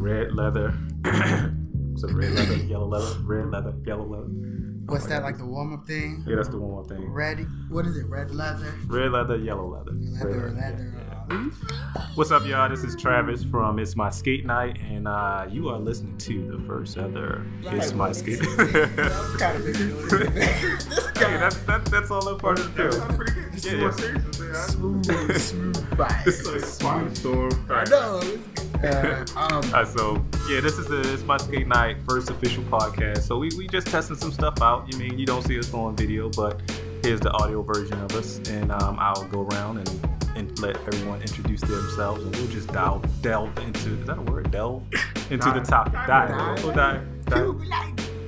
red leather. So red leather, yellow leather, red leather, yellow leather. What's that, like the warm-up thing? Yeah, that's the warm-up thing. What is it? Red leather? Red leather, yellow leather. Leather. Yeah. What's up, y'all? This is Travis from It's My Skate Night, and you are listening to the first ever It's My Skate. Hey, that's all a part of the deal. That's pretty good. This is more serious than that. Smooth ride. This is like smooth storm. I know. So yeah, this is the It's My Skate Night first official podcast. So we just testing some stuff out. You mean you don't see us on video, but here's the audio version of us, and I'll go around and let everyone introduce themselves, and we'll just delve into, is that a word? Delve into the topic. Dive.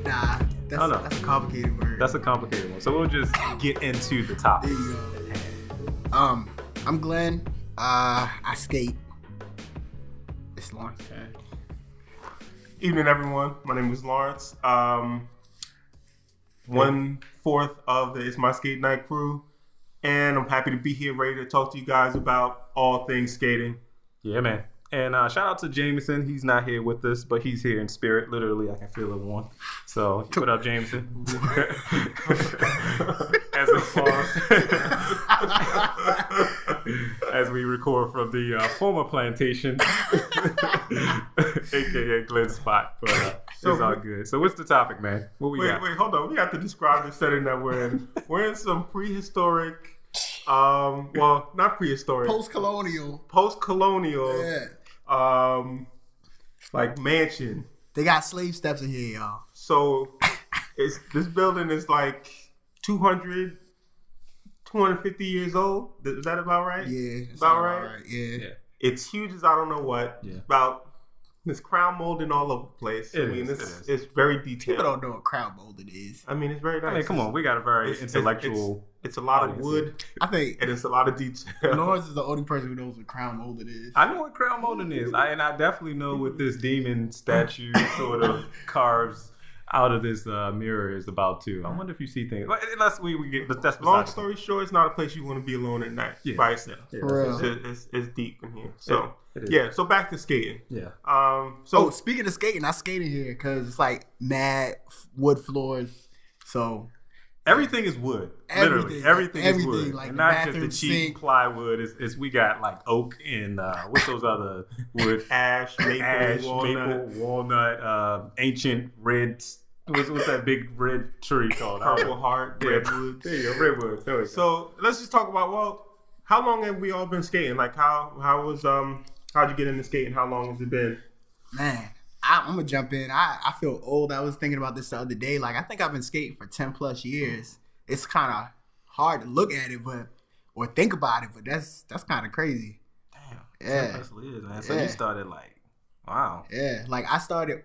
Nah, that's a complicated word. That's a complicated one. So we'll just get into the topic. There you go. I'm Glenn. I skate. It's Lawrence. Evening, everyone. My name is Lawrence. 1/4 of the It's My Skate Night crew. And I'm happy to be here, ready to talk to you guys about all things skating. Yeah, man. And shout out to Jameson. He's not here with us, but he's here in spirit. Literally, I can feel it one. So, what up, Jameson? As we record from the former plantation, aka Glenn Spot. But it's all good. So, what's the topic, man? What we got? Wait, hold on. We have to describe the setting that we're in. We're in some prehistoric. Well, not prehistoric. Post-colonial. Yeah. Like mansion. They got slave steps in here, y'all. So, this building is like 250 years old. Is that about right? Yeah. About right? Yeah. It's huge as I don't know what. Yeah. About this crown molding all over the place. It's very detailed. People don't know what crown molding is. I mean, it's very nice. I mean, come on. We got a very intellectual... It's a lot of wood. I think, and it's a lot of detail. Lawrence is the only person who knows what crown molding is. I know what crown molding is, and I definitely know what this demon statue sort of carves out of this mirror is about too. I wonder if you see things. Unless we get, but that's long story short. It's not a place you want to be alone at night by yourself. Yeah, for real. It's deep in here. So yeah. So back to skating. Yeah. So speaking of skating, I skated here because it's like mad wood floors. So. Everything is wood. Literally, everything is wood. Like and not just the cheap plywood. It's we got like oak and what's those other wood? Ash, maple, walnut, ancient red. What's that big red tree called? Purple heart, redwood. There you go, redwood. There we go. So let's just talk about how long have we all been skating? Like how'd you get into skating? How long has it been? Man. I'm gonna jump in. I feel old. I was thinking about this the other day. Like I think I've been skating for 10 plus years. It's kind of hard to look at it, or think about it, but that's kind of crazy. Damn. Yeah. 10 plus years, man. So you started like, wow. Yeah. Like I started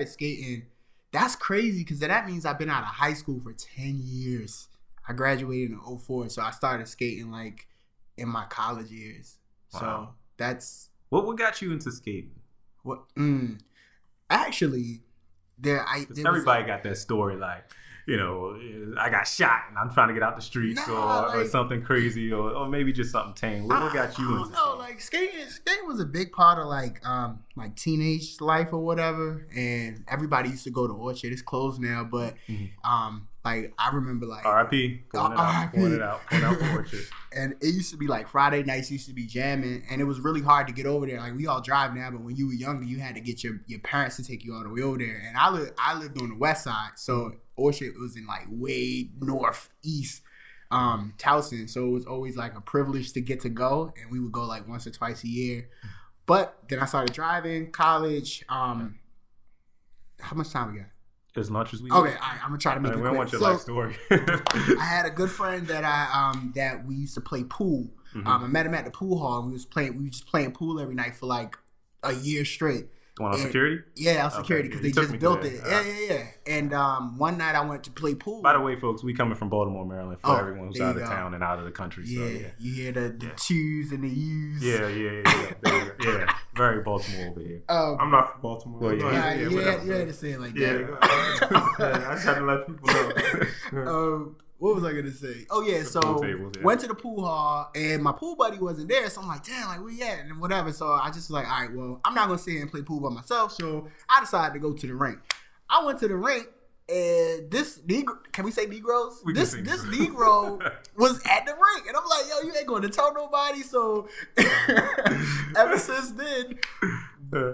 skating. That's crazy because that means I've been out of high school for 10 years. I graduated in 2004, so I started skating like in my college years. Wow. So that's what got you into skating? What? Actually, everybody got that story, like, you know, I got shot and I'm trying to get out the streets, or something crazy, or maybe just something tame. What got you into? No, like skating was a big part of like teenage life or whatever. And everybody used to go to Orchard. It's closed now, but like I remember like R.I.P. Going out for Orchard. And it used to be like Friday nights used to be jamming, and it was really hard to get over there. Like we all drive now, but when you were younger, you had to get your parents to take you all the way over there. And I lived on the west side, so Orchard was in like way northeast Towson, so it was always like a privilege to get to go, and we would go like once or twice a year. But then I started driving, college. How much time we got? As much as we okay, I'm gonna try to make it quick. We want your life story. I had a good friend that that we used to play pool. I met him at the pool hall, and we was just playing pool every night for like a year straight. Going on security? Yeah, on security because they just built it. Yeah. And one night I went to play pool. By the way, folks, we coming from Baltimore, Maryland. For everyone who's out of town and out of the country. Yeah, so, you hear the twos and the U's. Yeah. Very Baltimore over here. I'm not from Baltimore. Well, you had to say it like that. I just had to let people know. What was I gonna say? Oh yeah, so pool tables, yeah. went to the pool hall and my pool buddy wasn't there, so I'm like, damn, like where you at? And whatever. So I just was like, all right, well, I'm not gonna sit here and play pool by myself. So I decided to go to the rink. I went to the rink and this Negro, can we say Negroes? This Negro was at the rink, and I'm like, yo, you ain't going to tell nobody. So ever since then,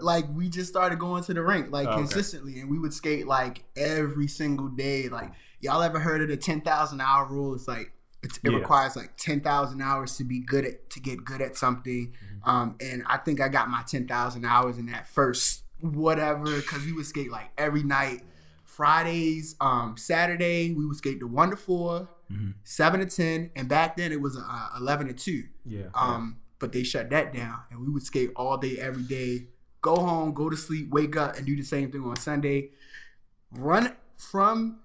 like we just started going to the rink like consistently, and we would skate like every single day. Like y'all ever heard of the 10,000 hour rule? It's like it requires like 10,000 hours to get good at something. And I think I got my 10,000 hours in that first whatever, because we would skate like every night. Fridays, Saturday we would skate the 1 to 4, 7 to 10, and back then it was 11 to 2. But they shut that down, and we would skate all day, every day. Go home, go to sleep, wake up, and do the same thing on Sunday. Run from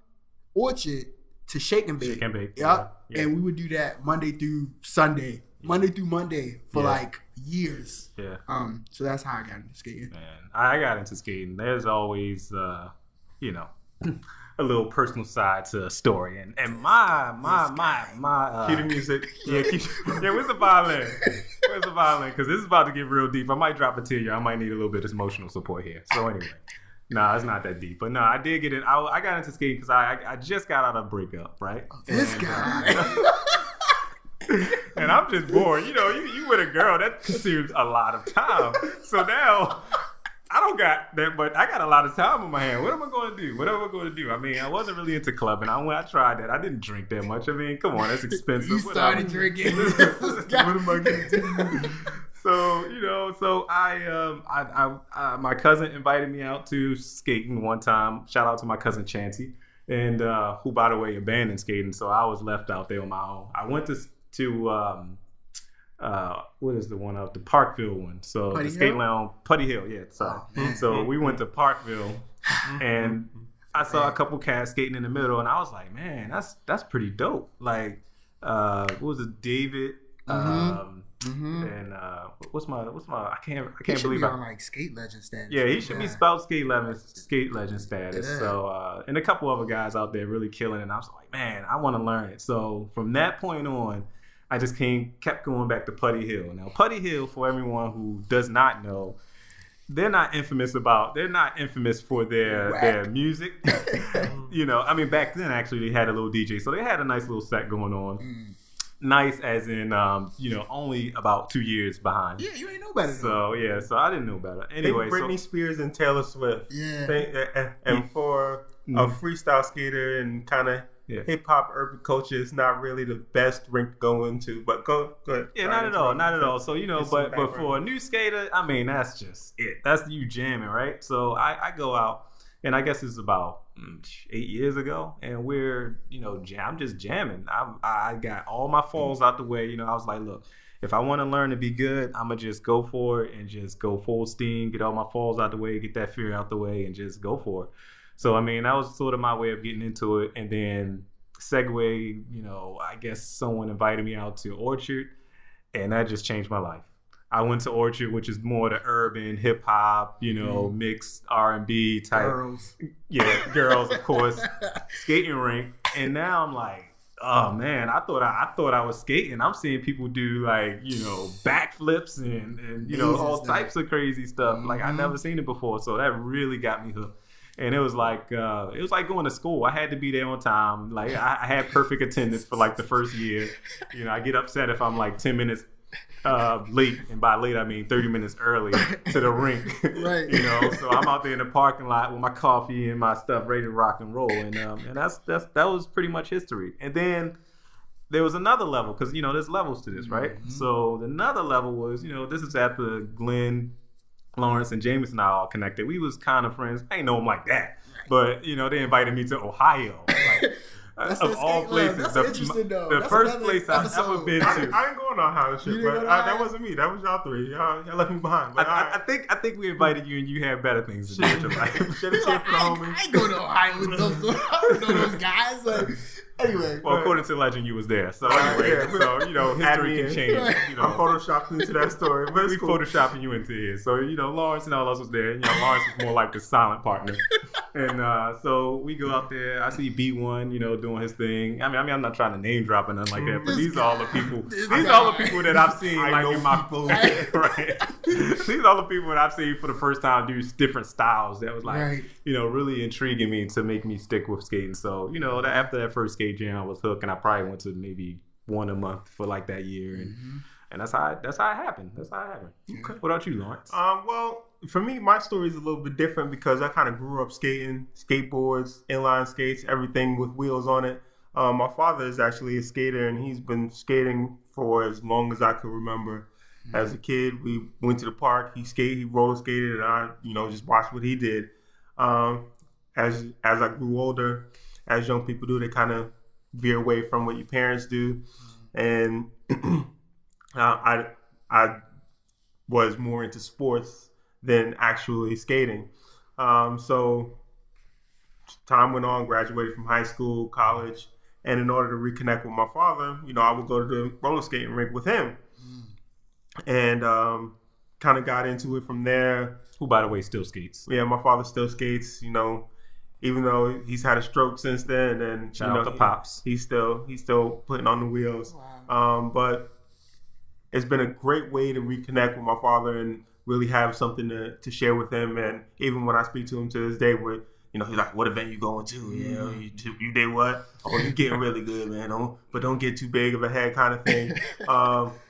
Orchard to Shake and Bake. Yep. Yeah. And we would do that Monday through Sunday, Monday through Monday for like years. Yeah. So that's how I got into skating. Man, I got into skating. There's always, a little personal side to a story, and my cue the music. Where's the violin? Where's the violin? Because this is about to get real deep. I might drop a tear. I might need a little bit of emotional support here. So anyway, it's not that deep. But no, I did get it. I got into skating because I just got out of a breakup, right? This guy. And I'm just bored. You with a girl, that consumes a lot of time. So now I don't got that, but I got a lot of time on my hand. What am I going to do? I mean, I wasn't really into clubbing. I tried that. I didn't drink that much. I mean, come on, that's expensive. You started drinking. What am I going to do? So I my cousin invited me out to skating one time. Shout out to my cousin Chancey, and who, by the way, abandoned skating. So I was left out there on my own. I went to what is the one out, the Parkville one? So Putty the skate Hill? lounge, Putty Hill, yeah. So we went to Parkville, and I saw a couple cats skating in the middle, and I was like, man, that's pretty dope. Like, what was it, David? And what's my? I can't believe on like skate legend status. Yeah, he should be spout skate legend status. Yeah. So and a couple other guys out there really killing it. And I was like, man, I want to learn it. So from that point on, I just kept going back to Putty Hill. Now, Putty Hill, for everyone who does not know, they're not infamous for their music. I mean, back then actually they had a little DJ, so they had a nice little set going on. Nice as in, only about 2 years behind. Yeah, you ain't know better. So I didn't know better. Anyway, Britney Spears and Taylor Swift. Yeah. And for a freestyle skater and kind of hip hop urban culture, is not really the best rink to go into. But go ahead. Yeah, not at all. So but for a new skater, I mean, that's just it. That's you jamming, right? So I go out, and I guess it's about 8 years ago, and I'm just jamming. I got all my falls out the way. I was like, look, if I want to learn to be good, I'm gonna just go for it and just go full steam, get all my falls out the way, get that fear out the way, and just go for it. So, I mean, that was sort of my way of getting into it. And then segue, I guess someone invited me out to Orchard, and that just changed my life. I went to Orchard, which is more the urban hip hop, mixed R&B type. Girls. Yeah, girls, of course. Skating rink. And now I'm like, oh man, I thought I was skating. I'm seeing people do like, backflips and all types of crazy stuff. Like I never seen it before. So that really got me hooked. And it was like going to school. I had to be there on time. Like I had perfect attendance for like the first year. I get upset if I'm like 10 minutes late, and by late I mean 30 minutes early to the rink. Right. So I'm out there in the parking lot with my coffee and my stuff ready to rock and roll, and that was pretty much history. And then there was another level, because there's levels to this, right? So another level was this is after Glenn, Lawrence, and James and I all connected. We was kind of friends. I ain't know them like that, but they invited me to Ohio. Like, of all places, the first place I've ever been to. I ain't going on Ohio shit, but that wasn't me. That was y'all three. Y'all left me behind. But I think we invited you, and you had better things to do with your life. Should have cheered for the homies. I ain't going to Ohio with those. I don't know those guys. Like, anyway. Well, according to legend, you was there. So anyway, history can change. I'm photoshopped into that story, but we photoshopping you into it. So Lawrence and all us was there. Lawrence was more like the silent partner. And so we go out there. I see B1, doing his thing. I mean, I'm not trying to name drop or nothing like that, but these are all the people. These are all the people that I've seen in my people. Right. These are all the people that I've seen for the first time do different styles. That was like, really intriguing me to make me stick with skating. So, after that first skate jam, I was hooked, and I probably went to maybe one a month for like that year, and that's how it happened. Okay. What about you, Lawrence? Well, for me, my story is a little bit different because I kind of grew up skating, skateboards, inline skates, everything with wheels on it. My father is actually a skater, and he's been skating for as long as I can remember. As a kid, we went to the park. He roller skated, and I, just watched what he did. As I grew older, as young people do, they kind of veer away from what your parents do, and I was more into sports than actually skating. So time went on, graduated from high school, college, and in order to reconnect with my father, I would go to the roller skating rink with him, and kind of got into it from there. Who, by the way, still skates. Yeah, my father still skates. Even though he's had a stroke since then, and shout out to Pops. He's still putting on the wheels. Wow. But it's been a great way to reconnect with my father and really have something to share with him. And even when I speak to him to this day, where he's like, "What event you going to? You did what? Oh, you getting really good, man. Don't get too big of a head," kind of thing.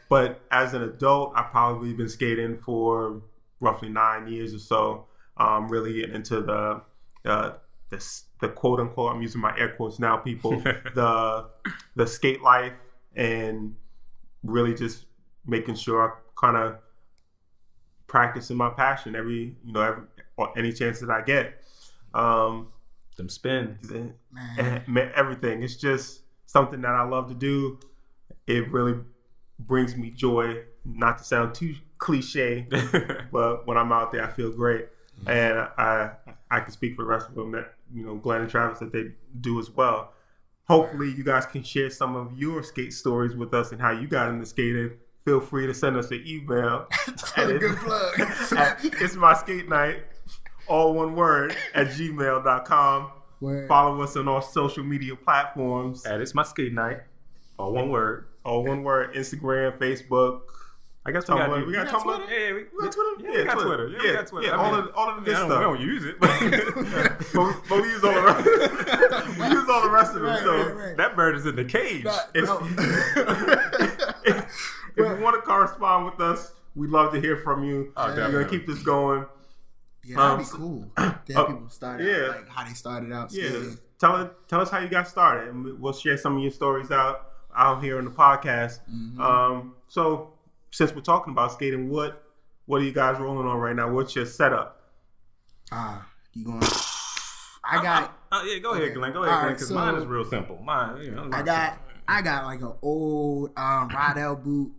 But as an adult, I've probably been skating for roughly 9 years or so. Really getting into the quote unquote, I'm using my air quotes now, people, the skate life, and really just making sure I kind of practicing my passion every any chance that I get. Them spins, and everything. It's just something that I love to do. It really brings me joy. Not to sound too cliche, but when I'm out there, I feel great. And I can speak for the rest of them that, Glenn and Travis, that they do as well. Hopefully you guys can share some of your skate stories with us and how you got into skating. Feel free to send us an email. Good plug. itsmyskatenight, all one word, @gmail.com. Word. Follow us on all social media platforms. @itsmyskatenight, all one word. All one word. Instagram, Facebook. I guess we got Tumblr. Yeah, we got Twitter. Yeah, we got Twitter. Yeah, we got Twitter. Yeah, all of the good stuff. We don't use it, but we use all the rest. We use all the rest of it. Right, So right. that bird is in the cage. If you want to correspond with us, we'd love to hear from you. Oh, We're gonna keep this going. Yeah, that'd be cool. To have people start out, like how they started out. Yeah, Skating. tell us how you got started, and we'll share some of your stories out here on the podcast. So since we're talking about skating, what are you guys rolling on right now? What's your setup? You going? I got. Yeah, go ahead, Glenn. Go ahead, Glenn, because mine is real simple. I got like an old Rydell boot.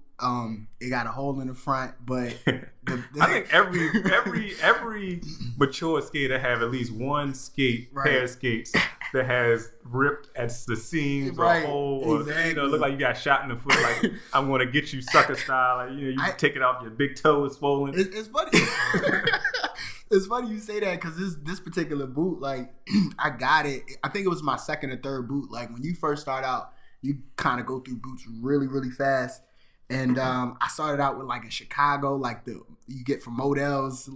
It got a hole in the front, but I think every mature skater have at least one pair of skates that has ripped at the seams or a hole, or look like you got shot in the foot. Like, I'm gonna get you sucker style. Like, you take it off, your big toe is swollen. It's funny. It's funny you say that because this particular boot, like I got it. I think it was my second or third boot. Like when you first start out, you kind of go through boots really, really fast. And I started out with like a Chicago, like you get from Models. The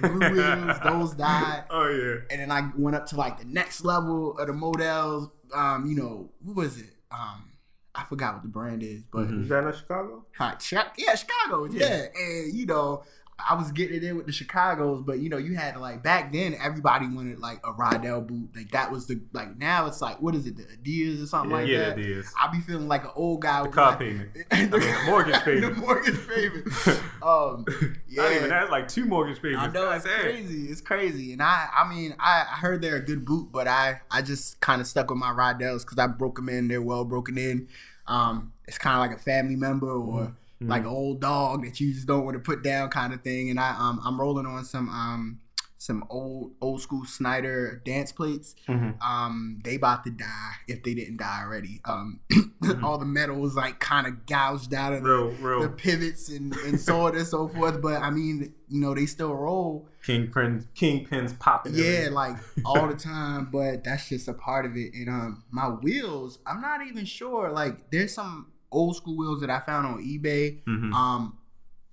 blue wheels, those died. Oh yeah. And then I went up to like the next level of the Models. What was it? I forgot what the brand is, but is that in Chicago? Chicago. Yeah. And I was getting it in with the Chicagos, but you had to, like, back then everybody wanted like a Rydell boot. Like that was now it's like, what is it, the Adidas or something like that? Yeah, Adidas. I be feeling like an old guy the with car like, payment. the mortgage payment. The mortgage payment. Yeah. Not even that, like 2 mortgage payments. I know, it's crazy. It's crazy. And I heard they're a good boot, but I just kind of stuck with my Rydells because I broke them in. They're well broken in. It's kind of like a family member or like an old dog that you just don't want to put down kind of thing. And I'm rolling on some some old school Snyder dance plates. They about to die if they didn't die already. All the metal was like kind of gouged out of the pivots and so on and so forth. But I mean, you know, they still roll. Kingpins popping. Yeah, like all the time. But that's just a part of it. And my wheels, I'm not even sure. Like there's some old school wheels that I found on eBay.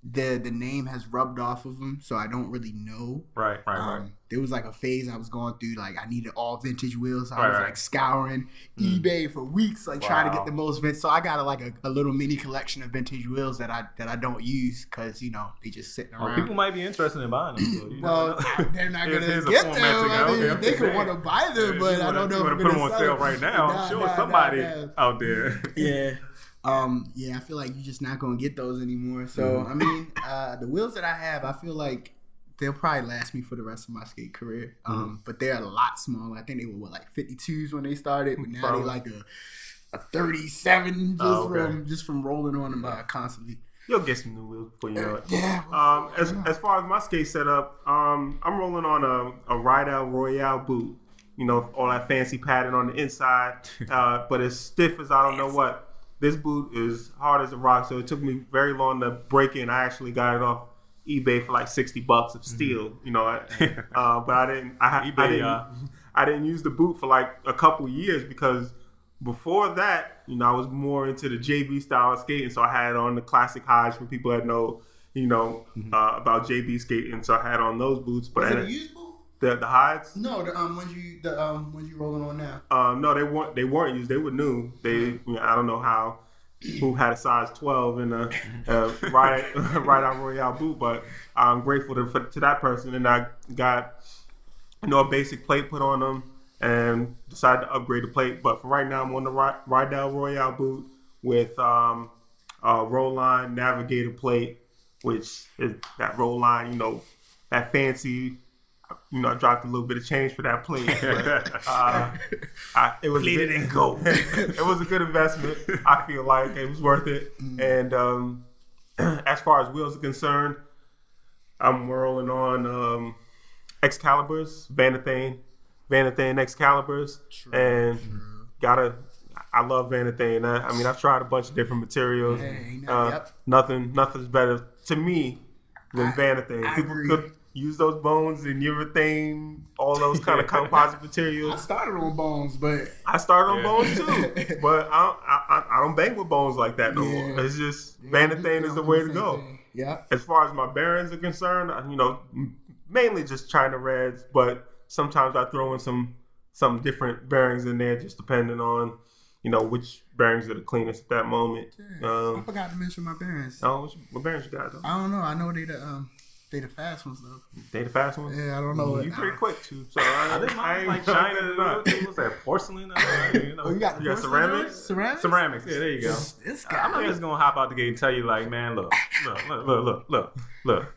The name has rubbed off of them, so I don't really know. Right. There was like a phase I was going through, like I needed all vintage wheels. So I was like scouring eBay for weeks, like trying to get the most vintage. So I got a little mini collection of vintage wheels that I don't use because you know they just sitting around. People might be interested in buying them. So, they're not gonna get them. I mean, they could want to buy them, but I don't know if I'm gonna put them on sale right now. I'm sure somebody out there. Yeah. I feel like you're just not gonna get those anymore. So I mean, the wheels that I have, I feel like they'll probably last me for the rest of my skate career. But they're a lot smaller. I think they were like 52s when they started, but now they like a 37 just from rolling on them constantly. You'll get some new wheels before you know it. Yeah. As far as my skate setup, I'm rolling on a Rydell Royale boot. You know, all that fancy padding on the inside, but as stiff as I don't know what. This boot is hard as a rock, so it took me very long to break in. I actually got it off eBay for like $60 of steel, you know. But I didn't use the boot for like a couple years because before that, you know, I was more into the JB style of skating. So I had on the classic highs for people that know, you know, about JB skating. So I had on those boots. But was it a used boot? The hides? No, the ones you rolling on now. No, they weren't used. They were new. You know, I don't know who had a size 12 in a Rydell Royale boot, but I'm grateful to that person. And I got, you know, a basic plate put on them and decided to upgrade the plate. But for right now, I'm on the Rydell Royale boot with a roll line navigator plate, which is that roll line, you know, that fancy. You know, I dropped a little bit of change for that plate. But, it was Bleed it in gold. It was a good investment. I feel like it was worth it. And as far as wheels are concerned, I'm rolling on Excaliburs, Vanathane Excaliburs, and I love Vanathane. I mean, I've tried a bunch of different materials. Nothing's better to me than Vanathane. People could use those bones and urethane, all those kind of composite materials. I started on bones, but I started on bones too. But I don't bang with bones like that no more. It's just Vanathane is the way to go. Yeah. As far as my bearings are concerned, you know, mainly just China Reds, but sometimes I throw in some different bearings in there, just depending on, you know, which bearings are the cleanest at that moment. I forgot to mention my bearings. Oh, what bearings you got though? I don't know. I know they the fast ones though. They the fast ones? Yeah, I don't know. You pretty quick too. So I ain't like China. What's that? Porcelain? You know, you got ceramics? Ceramics. Yeah, there you go. This guy. I'm not just gonna hop out the gate and tell you like, man, look.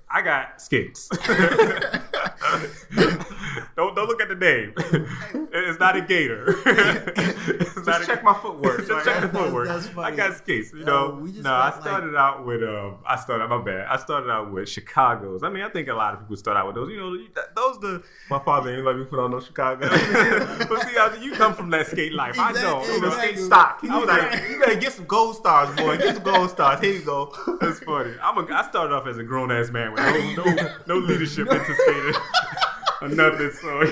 I got skates. Don't look at the name. It's not a gator. Just check my footwork. Just check the footwork. I got skates. You know. I started out with I started out with Chicago's. I mean, I think a lot of people start out with those. You know, my father ain't let me put on no Chicago. But see, you come from that skate life. Exactly. I don't. The skate stock. He was like, you better get some gold stars, boy. Get some gold stars. Here you go. That's funny. I started off as a grown ass man with no leadership into skating or nothing. So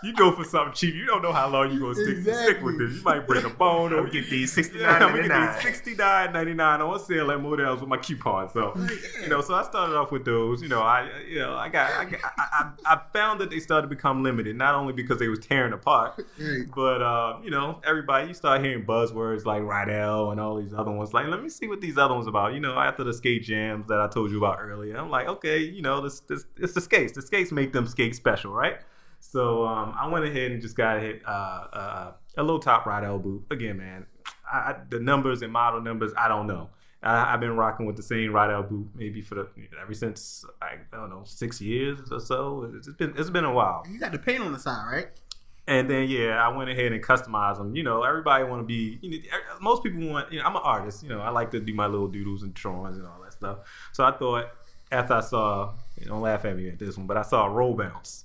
you go for something cheap. You don't know how long you gonna stick with this. You might break a bone or get these $69.99. $69.99 on sale at Models with my coupon. So so I started off with those. I found that they started to become limited, not only because they was tearing apart, but everybody, you start hearing buzzwords like Rydell and all these other ones. Like, let me see what these other ones about. After the skate jams that I told you about earlier, I'm like, okay, it's the skates. The skates make them skates special, right? So I went ahead and just got a low top Rydell boot. Again, man, the numbers and model numbers, I don't know. I've been rocking with the same Rydell boot maybe ever since, I don't know, 6 years or so. It's been a while. You got the paint on the side, right? And then I went ahead and customized them. Everybody want to be. Most people want. I'm an artist. I like to do my little doodles and drawings and all that stuff. So I thought, after I saw, don't laugh at me at this one, but I saw a roll bounce.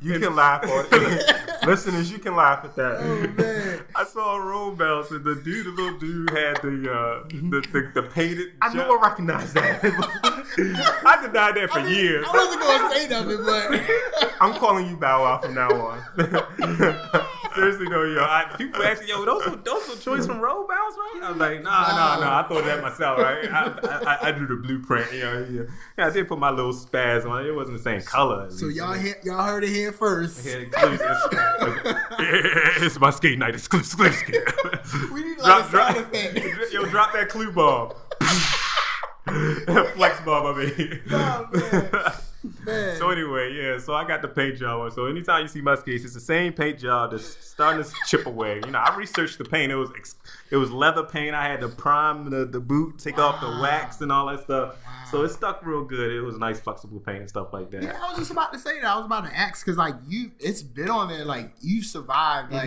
You can laugh on it. Listeners, you can laugh at that. Oh man. I saw a roll bounce, and the little dude had the painted. I knew I recognized that. I denied that for years. I wasn't gonna say nothing, but I'm calling you Bow Wow from now on. Seriously though, people ask me, those are choice from roll bounce, right? I was like, nah, I thought that myself, right? I drew the blueprint, Yeah, I did put my little spaz on it. It wasn't the same color. So y'all heard it here first. It's my skate night. Exclusive. We need like a sound effect. Drop that clue bomb. Flex bomb, I mean. Oh, man. So anyway, so I got the paint job on. So anytime you see my skates, it's the same paint job that's starting to chip away. I researched the paint. It was leather paint. I had to prime the boot, take off the wax and all that stuff. Wow. So it stuck real good. It was nice flexible paint and stuff like that. Yeah, I was just about to say that. I was about to ask because it's been on there. Like you survived. So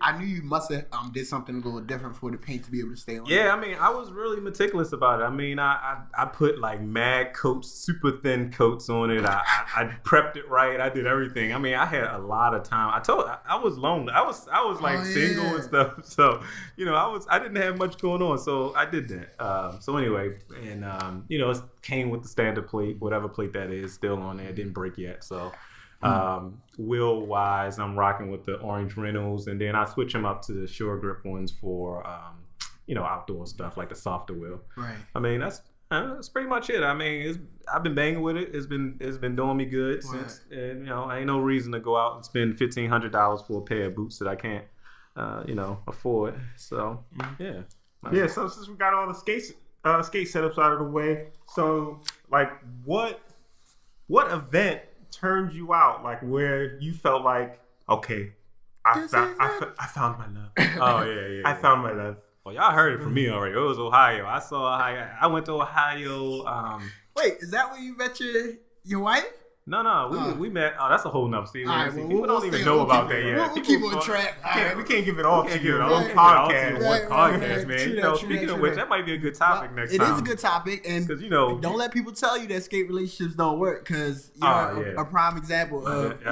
I knew you must have did something a little different for the paint to be able to stay on. Yeah, I mean, I was really meticulous about it. I mean, I put like mad coats, super thin coats on it. I prepped it right. I did everything. I mean, I had a lot of time. I was lonely. I was like single and stuff. So I didn't have much going on. So I did that. So anyway, and it came with the standard plate, whatever plate that is, still on there. It didn't break yet. So wheel wise, I'm rocking with the orange Reynolds, and then I switch them up to the Shore Grip ones for outdoor stuff like the softer wheel. Right. I mean, that's pretty much it. I mean, I've been banging with it. It's been doing me good since, and I ain't no reason to go out and spend $1,500 for a pair of boots that I can't, afford. So yeah. Yeah. So since we got all the skate setups out of the way, so like what event turned you out? Like where you felt like, okay, I found my love. Oh yeah. I found my love. Well, y'all heard it from me already. It was Ohio. I saw Ohio. I went to Ohio. Wait, is that where you met your wife? No. We met. Oh, that's a whole nother scene. Right, People don't even know about that yet. We'll keep on track. We can't give it all to you. Podcast, man. Speaking of which, that might be a good topic next time. It is a good topic, and because don't let people tell you that skate relationships don't work, because you're a prime example of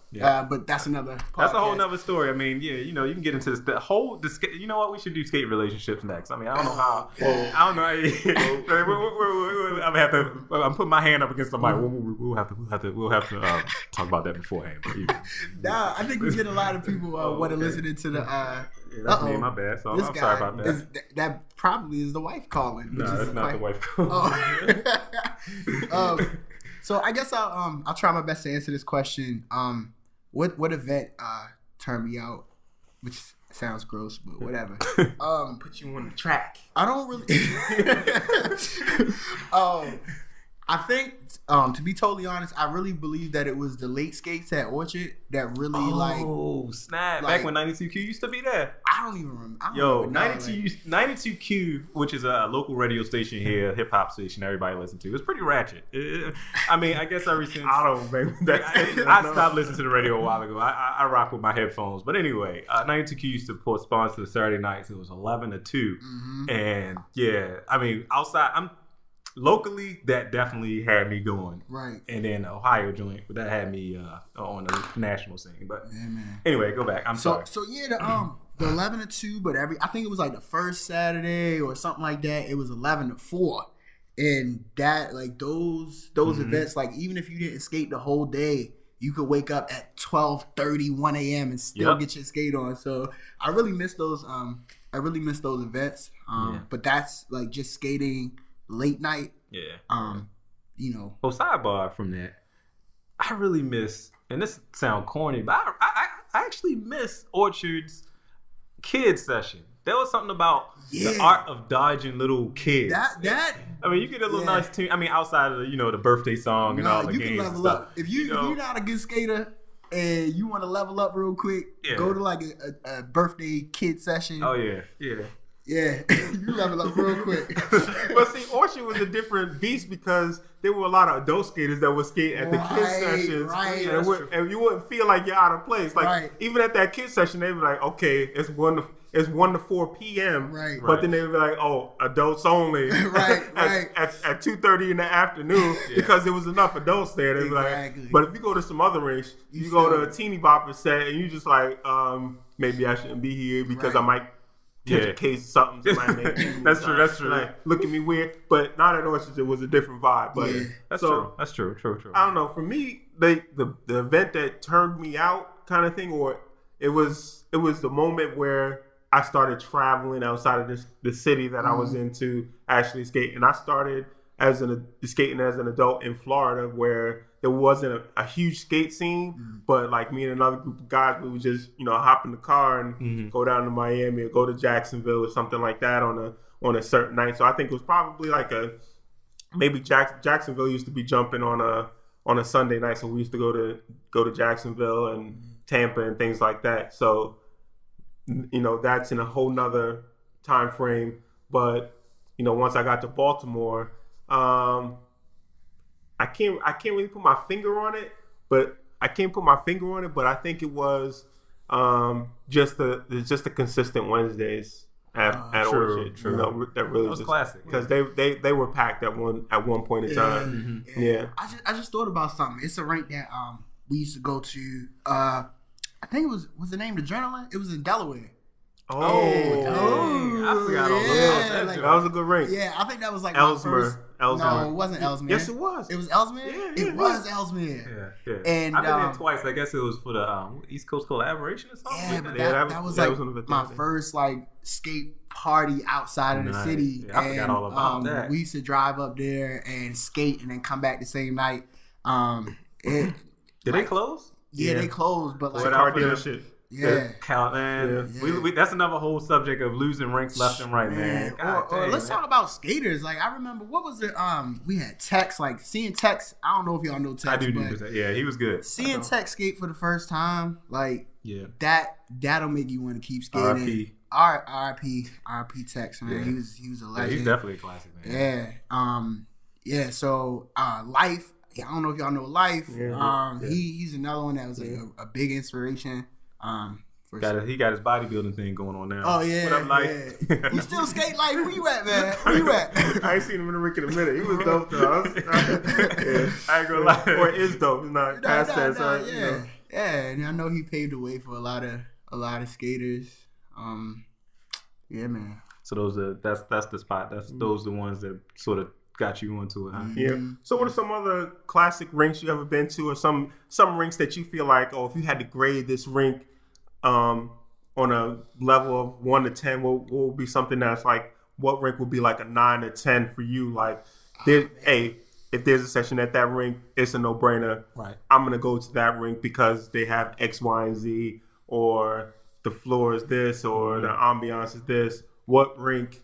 Yeah. But that's another podcast. That's a whole nother story. I mean, you can get into this. You know what? We should do skate relationships next. I mean, I don't know how. I don't know. I'm putting my hand up against the mic. We'll have to talk about that beforehand. Nah, I think we get a lot of people want to listen to the. That's me, my bad. So I'm sorry about that. That probably is the wife calling. No, that's not the wife calling. So I guess I'll try my best to answer this question. What event turned me out? Which sounds gross, but whatever. Put you on the track. I don't really. I think, to be totally honest, I really believe that it was the late skates at Orchard that really snap! Back when 92Q used to be there. I don't even remember. 92Q, which is a local radio station here, hip hop station everybody listen to. It's pretty ratchet. I mean, I guess ever since I stopped listening to the radio a while ago. I rock with my headphones, but anyway, 92Q used to sponsor the Saturday nights. It was 11 to 2, and I mean, outside locally, that definitely had me going. Right. And then the Ohio joint, that had me on the national scene. But anyway, go back. I'm sorry. So the 11 to 2, but I think it was like the first Saturday or something like that. It was 11 to 4. And that, like, those events, like, even if you didn't skate the whole day, you could wake up at 12:30, 1 a.m. and still get your skate on. So I really miss those events. But that's like just skating late night. Well, sidebar from that, I really miss, and this sound corny, but I actually miss Orchard's kids session. There was something about the art of dodging little kids. That I mean, you get a little nice team. I mean, outside of the birthday song and all the games and stuff. If you're not a good skater and you want to level up real quick, go to like a birthday kid session. Oh yeah. Yeah, you level up real quick. But see, Orchard was a different beast because there were a lot of adult skaters that would skate at the kids sessions, and you wouldn't feel like you're out of place. Like even at that kids session, they'd be like, "Okay, it's 1 to 4 p.m." Right. But then they'd be like, "Oh, adults only." Right. At at 2:30 in the afternoon because there was enough adults there. They be like, but if you go to some other rinks, you go to a teeny bopper set, and you just like, maybe I shouldn't be here because I might catch a case of something. That's true. Like, look at me weird. But not at Oysters, it was a different vibe. But that's true. That's true. I don't know. For me, the event that turned me out, kind of thing, or it was the moment where I started traveling outside of the city that I was in to actually skate. And I started skating as an adult in Florida, where there wasn't a huge skate scene, but like me and another group of guys, we would just, hop in the car and go down to Miami or go to Jacksonville or something like that on a certain night. So I think it was probably like maybe Jacksonville used to be jumping on a Sunday night, so we used to go to Jacksonville and Tampa and things like that. So that's in a whole nother time frame. But once I got to Baltimore, I can't really put my finger on it, but I think it was just the consistent Wednesdays at Orchard. True. That really was classic because they were packed at one point in time. Yeah. I just thought about something. It's a rink that we used to go to. I think it was the name Adrenaline? It was in Delaware. I forgot all about that. That was a good rink. Yeah, I think that was like Ellesmere. No, it wasn't Ellesmere. Yes, it was. It was Ellesmere? Yeah, it was Ellesmere. Yeah. And I've been there twice. I guess it was for the East Coast collaboration or something. Yeah, but that was like my first like skate party outside of the city. Yeah, I forgot all about that. We used to drive up there and skate and then come back the same night. Did they close? Yeah, they closed, but like car dealership. Yeah, man. We that's another whole subject of losing rinks left and right, man. Or let's talk about skaters. Like I remember, what was it? We had Tex. Like seeing Tex. I don't know if y'all know Tex. I do. Yeah, he was good. Seeing Tex skate for the first time, like that'll make you want to keep skating. R.I.P. Tex, man. Yeah. He was a legend. He's definitely a classic, man. Yeah. So Life. I don't know if y'all know Life. He's another one that was like a big inspiration. He got his bodybuilding thing going on now. Oh yeah, what up, Life? Yeah. You still skate Life? Where you at, man? Where you at? I ain't seen him in a rink in a minute. He was dope though. I ain't gonna lie. Or is dope. It's not past that. Yeah, and I know he paved the way for a lot of skaters. Yeah, man. So that's the spot. Those are the ones that sort of got you into it, huh? Yeah. So what are some other classic rinks you ever been to, or some rinks that you feel like, if you had to grade this rink on a level of 1 to 10, what would be something that's like, what rink would be like a 9 or 10 for you? Like, if there's a session at that rink, it's a no-brainer. Right. I'm gonna go to that rink because they have X, Y, and Z, or the floor is this, or the ambiance is this. What rink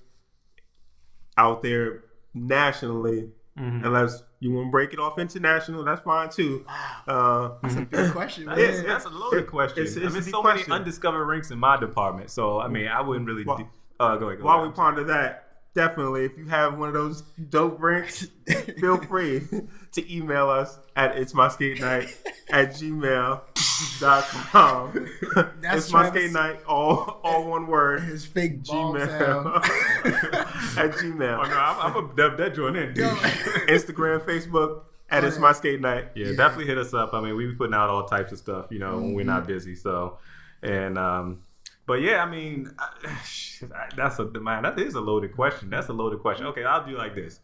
out there nationally, unless you want to break it off international, that's fine too. That's a big question, man. That's a loaded question. There's so many undiscovered rinks in my department, so I mean, I wouldn't really. Go ahead. While we ponder that, definitely, if you have one of those dope rinks, feel free to email us at itsmyskatenight@gmail.com. It's my skate night, all one word. His fake Gmail at Gmail. Oh no, I'm gonna dub that joint in, dude. Instagram, Facebook at It's My Skate Night. Yeah, definitely hit us up. I mean, we be putting out all types of stuff, when we're not busy. So, but yeah, I mean, that is a loaded question. That's a loaded question. Okay, I'll do like this.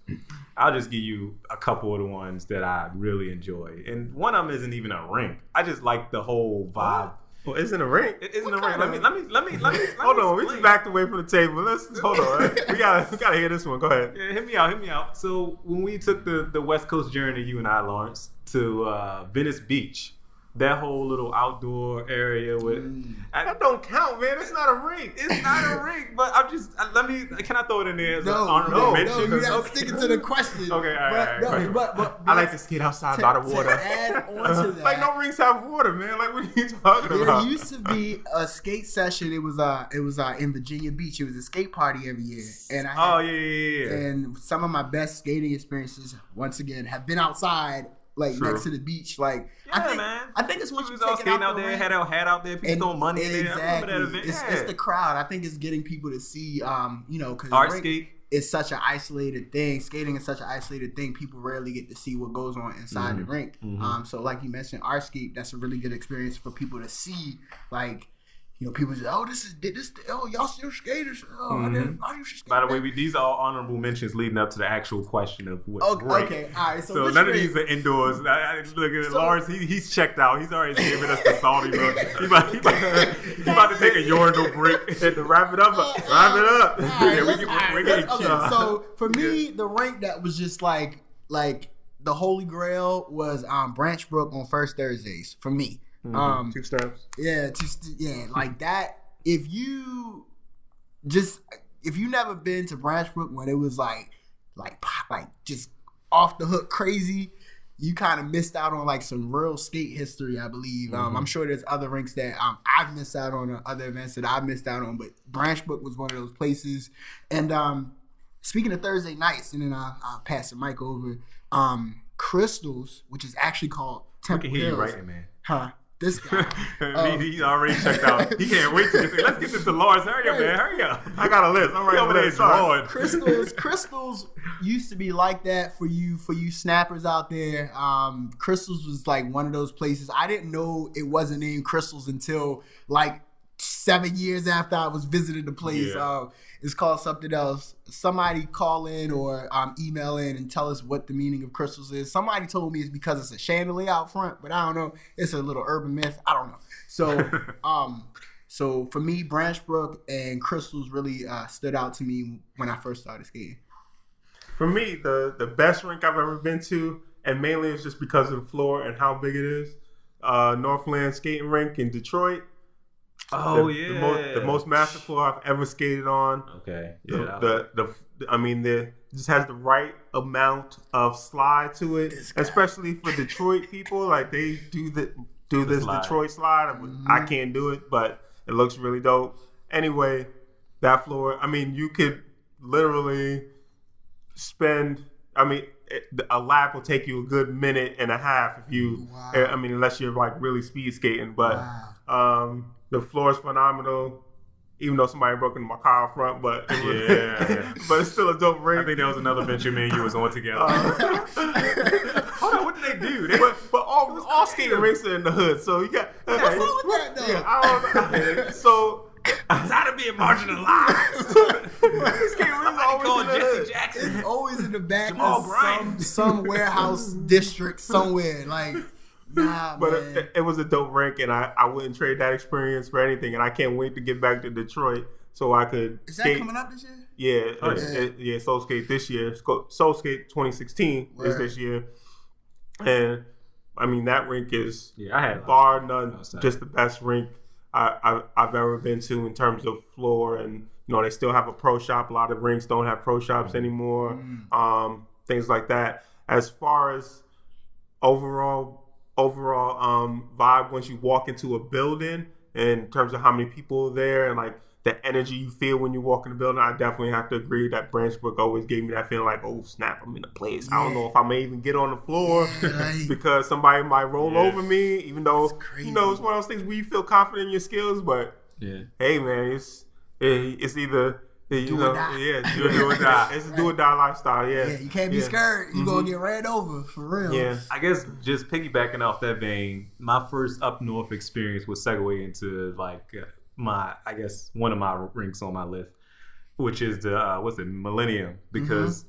I'll just give you a couple of the ones that I really enjoy, and one of them isn't even a rink. I just like the whole vibe. Well, isn't a rink? It isn't a rink. Let me. Hold on, we just backed away from the table. Hold on. We gotta hear this one. Go ahead. Yeah, hit me out. So when we took the West Coast journey, you and I, Lawrence, to Venice Beach. That whole little outdoor area with that don't count, man. It's not a rink. It's not a rink, but I'm just can I throw it in there as an honorable mention? No, you gotta stick it to the question. Okay, all right. But I like to skate outside by the water. To add on to that, like no rinks have water, man. Like what are you talking about? There used to be a skate session. It was in Virginia Beach. It was a skate party every year, and and some of my best skating experiences, once again, have been outside. Like next to the beach, like I think it's once you take it out there, had our hat out there, people throwing money in there. I remember that event. It's the crowd. I think it's getting people to see, because art skate. is such an isolated thing. Skating is such an isolated thing. People rarely get to see what goes on inside the rink. So like you mentioned, our skate, that's a really good experience for people to see. Like, you know, people say, "Oh, this y'all still skaters." Oh, I didn't skate. By the way, these are all honorable mentions leading up to the actual question of what okay, all right. So none of these are indoors. Look at Lawrence. He's checked out. He's already giving us the salty look. He about to take a urinal break to wrap it up. We're getting cute. So for me, the rink that was just like the holy grail was Branch Brook on First Thursdays for me. 2 steps. Yeah, like that. If you never been to Branch Brook when it was like just off the hook crazy, you kind of missed out on like some real skate history, I believe. I'm sure there's other rinks that I've missed out on, or other events that I've missed out on, but Branch Brook was one of those places. And speaking of Thursday nights, and then I'll pass the mic over. Crystals, which is actually called Temple Hills. I can hear you writing, man. Huh? This guy. He already checked out. He can't wait to get there. Let's get this to Lawrence. Hurry up, man. Hurry up. I got a list. I'm right over there drawing. Crystals used to be like that for you snappers out there. Crystals was like one of those places. I didn't know it wasn't named Crystals until like 7 years after I was visiting the place. Yeah. It's called something else. Somebody call in or email in and tell us what the meaning of Crystals is. Somebody told me it's because it's a chandelier out front, but I don't know. It's a little urban myth. I don't know. So, so for me, Branch Brook and Crystals really stood out to me when I first started skating. For me, the best rink I've ever been to, and mainly it's just because of the floor and how big it is, Northland Skating Rink in Detroit. The most massive floor I've ever skated on. Okay. It just has the right amount of slide to it, especially for Detroit people. Like they do this slide. Detroit slide. I can't do it, but it looks really dope. Anyway, that floor. I mean, you could literally spend. A lap will take you a good minute and a half if you. Wow. I mean, unless you're like really speed skating, but. Wow. The floor is phenomenal, even though somebody broke into my car up front, but but it's still a dope rink. I think that was another venture me and you was on together. Hold on, what did they do? But all skating rinks are in the hood, so you got. What's wrong with that though? Yeah, I don't know. So I'm tired of being marginalized. Skating rinks are always in the hood. Jesse Jackson. It's always in the back of some warehouse district somewhere, like. Nah, but it was a dope rink, and I wouldn't trade that experience for anything. And I can't wait to get back to Detroit so I could. Is that coming up this year? Yeah, Soul Skate this year. Soul Skate 2016 is this year, and I mean that rink is bar none just the best rink I've ever been to in terms of floor, and they still have a pro shop. A lot of rinks don't have pro shops anymore. Things like that. As far as overall vibe once you walk into a building in terms of how many people are there and like the energy you feel when you walk in the building, I definitely have to agree that Branch Brook always gave me that feeling like, oh snap, I'm in a place. I don't know if I may even get on the floor because somebody might roll over me, even though it's one of those things where you feel confident in your skills, but hey man, it's either do or die. It's a do or die lifestyle. You can't be scared. You're gonna get ran over for real. Yeah, I guess just piggybacking off that vein, my first up north experience was segue into like one of my rinks on my list, which is the Millennium, because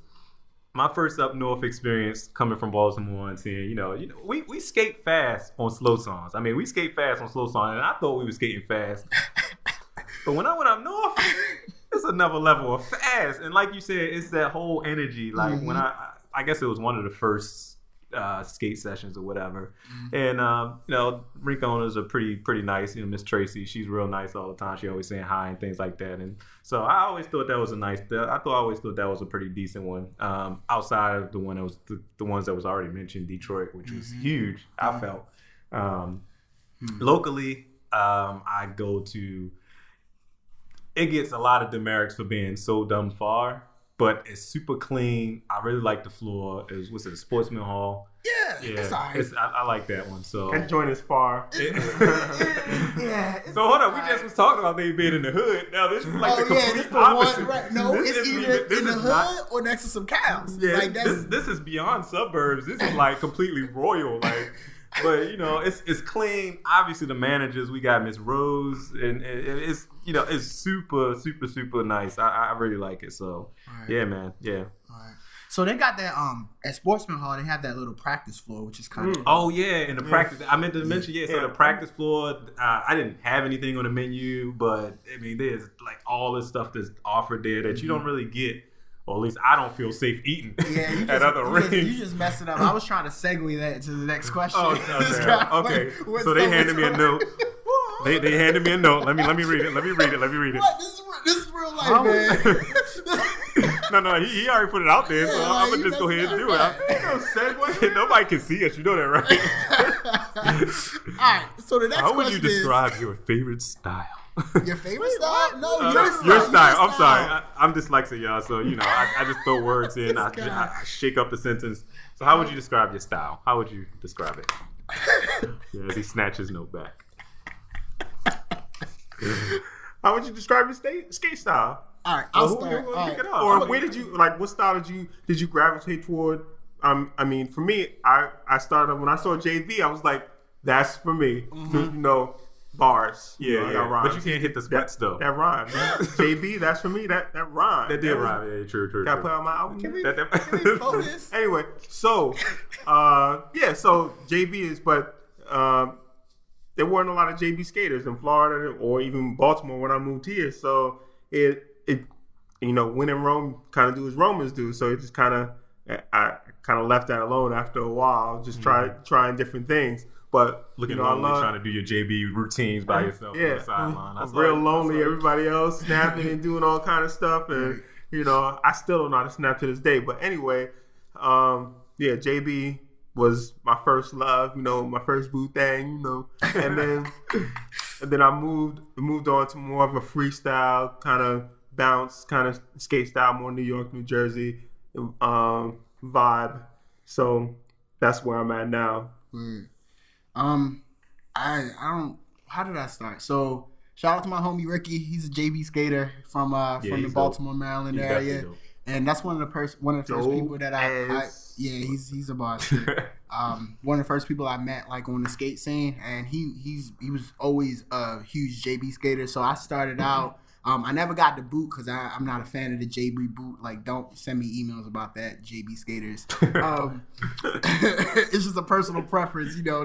my first up north experience coming from Baltimore and seeing, we skate fast on slow songs. I mean, we skate fast on slow songs, and I thought we were skating fast, but when I went up north. It's another level of fast, and like you said, it's that whole energy. Like when I guess it was one of the first skate sessions or whatever, and rink owners are pretty nice. Miss Tracy, she's real nice all the time. She always saying hi and things like that, and so I always thought that was a pretty decent one. Outside of the one that was the ones that was already mentioned, Detroit, which was huge. I felt locally, I go to. It gets a lot of demerits for being so dumb far, but it's super clean. I really like the floor. What's it, Sportsman Hall? Yeah, it's all right. I like that one. So That joint is far. Yeah. So hold on, we just was talking about they being in the hood. Now this is like the complete this the opposite. one, right? No, This it's isn't either even- this in the is hood not- or next to some cows. Yeah, Like that's this is beyond suburbs. This is like completely royal. Like, but you know, it's clean. Obviously, the managers, we got Miss Rose, and it's it's super nice. I really like it. So yeah, man, yeah. all right. So they got that at Sportsman Hall. They have that little practice floor, which is kind of Oh yeah, in the practice. I meant to mention So the practice floor. I didn't have anything on the menu, but I mean, there's like all this stuff that's offered there that you don't really get. Or at least I don't feel safe eating at other rings. You just messed it up. I was trying to segue that to the next question. Oh, okay. So they handed me a note. They handed me a note. Let me read it. Let me read it. What? This is real life, man. No, he already put it out there, so Yeah, I'm like, gonna just go ahead and do right. it. No segue. Nobody can see us. You know that, right? All right. So the next How would question you describe your favorite style? is your favorite style? No, Your style. I'm sorry. I'm dyslexic, y'all. So I just throw words in. I shake up the sentence. So how would you describe your style? How would you describe it? As he snatches his note back. How would you describe your skate style? All right, I'll start. Pick All it right. up. Or where did you what style did you gravitate toward? I mean, for me, I started when I saw JB, I was like, that's for me. Bars. Yeah. That rhymes. But you can't hit the splits though. That rhymes. JB, that's for me. That rhymes. That did rhyme. Yeah, true. Gotta put out my album. Can we Vote this. Anyway, so so JB is, but there weren't a lot of JB skaters in Florida or even Baltimore when I moved here. So it when in Rome, kind of do as Romans do. So it just I kind of left that alone after a while, just trying different things. But Looking I lonely, love trying to do your JB routines by yourself on the sideline. I'm real lonely. Everybody else snapping and doing all kind of stuff, and I still don't know how to snap to this day. But anyway, JB was my first love, my first boo thing, and then I moved on to more of a freestyle kind of bounce, kind of skate style, more New York, New Jersey vibe. So that's where I'm at now. I don't. How did I start? So shout out to my homie Ricky. He's a JB skater from the Baltimore, Maryland area, and that's one of the first people that I he's a boss. One of the first people I met like on the skate scene, and he was always a huge JB skater. So I started out. I never got the boot because I'm not a fan of the JB boot. Like, don't send me emails about that, JB skaters. It's just a personal preference, No,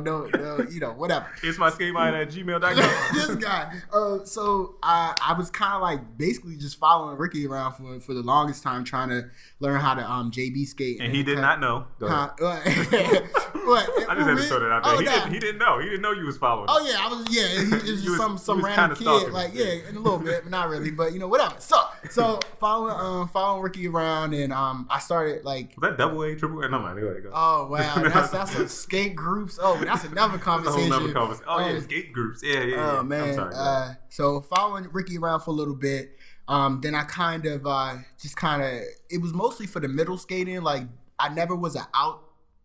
whatever. It's my skatenight at gmail.com. This guy. So I was kind of like basically just following Ricky around for the longest time, trying to learn how to JB skate. And he did not know. Go ahead. What? I just had to throw that out there. Oh, He didn't know. He didn't know you was following. Oh yeah, I was. Yeah, it was just some random kid. Like in a little bit, but not really. But whatever. So following Ricky around, and I started like. Was that double A, triple A? No, man. Go ahead. Oh wow, that's a skate groups. Oh, that's another conversation. Oh yeah, skate groups. Yeah. Oh man. I'm sorry. So following Ricky around for a little bit, then I kind of it was mostly for the middle skating. Like I never was an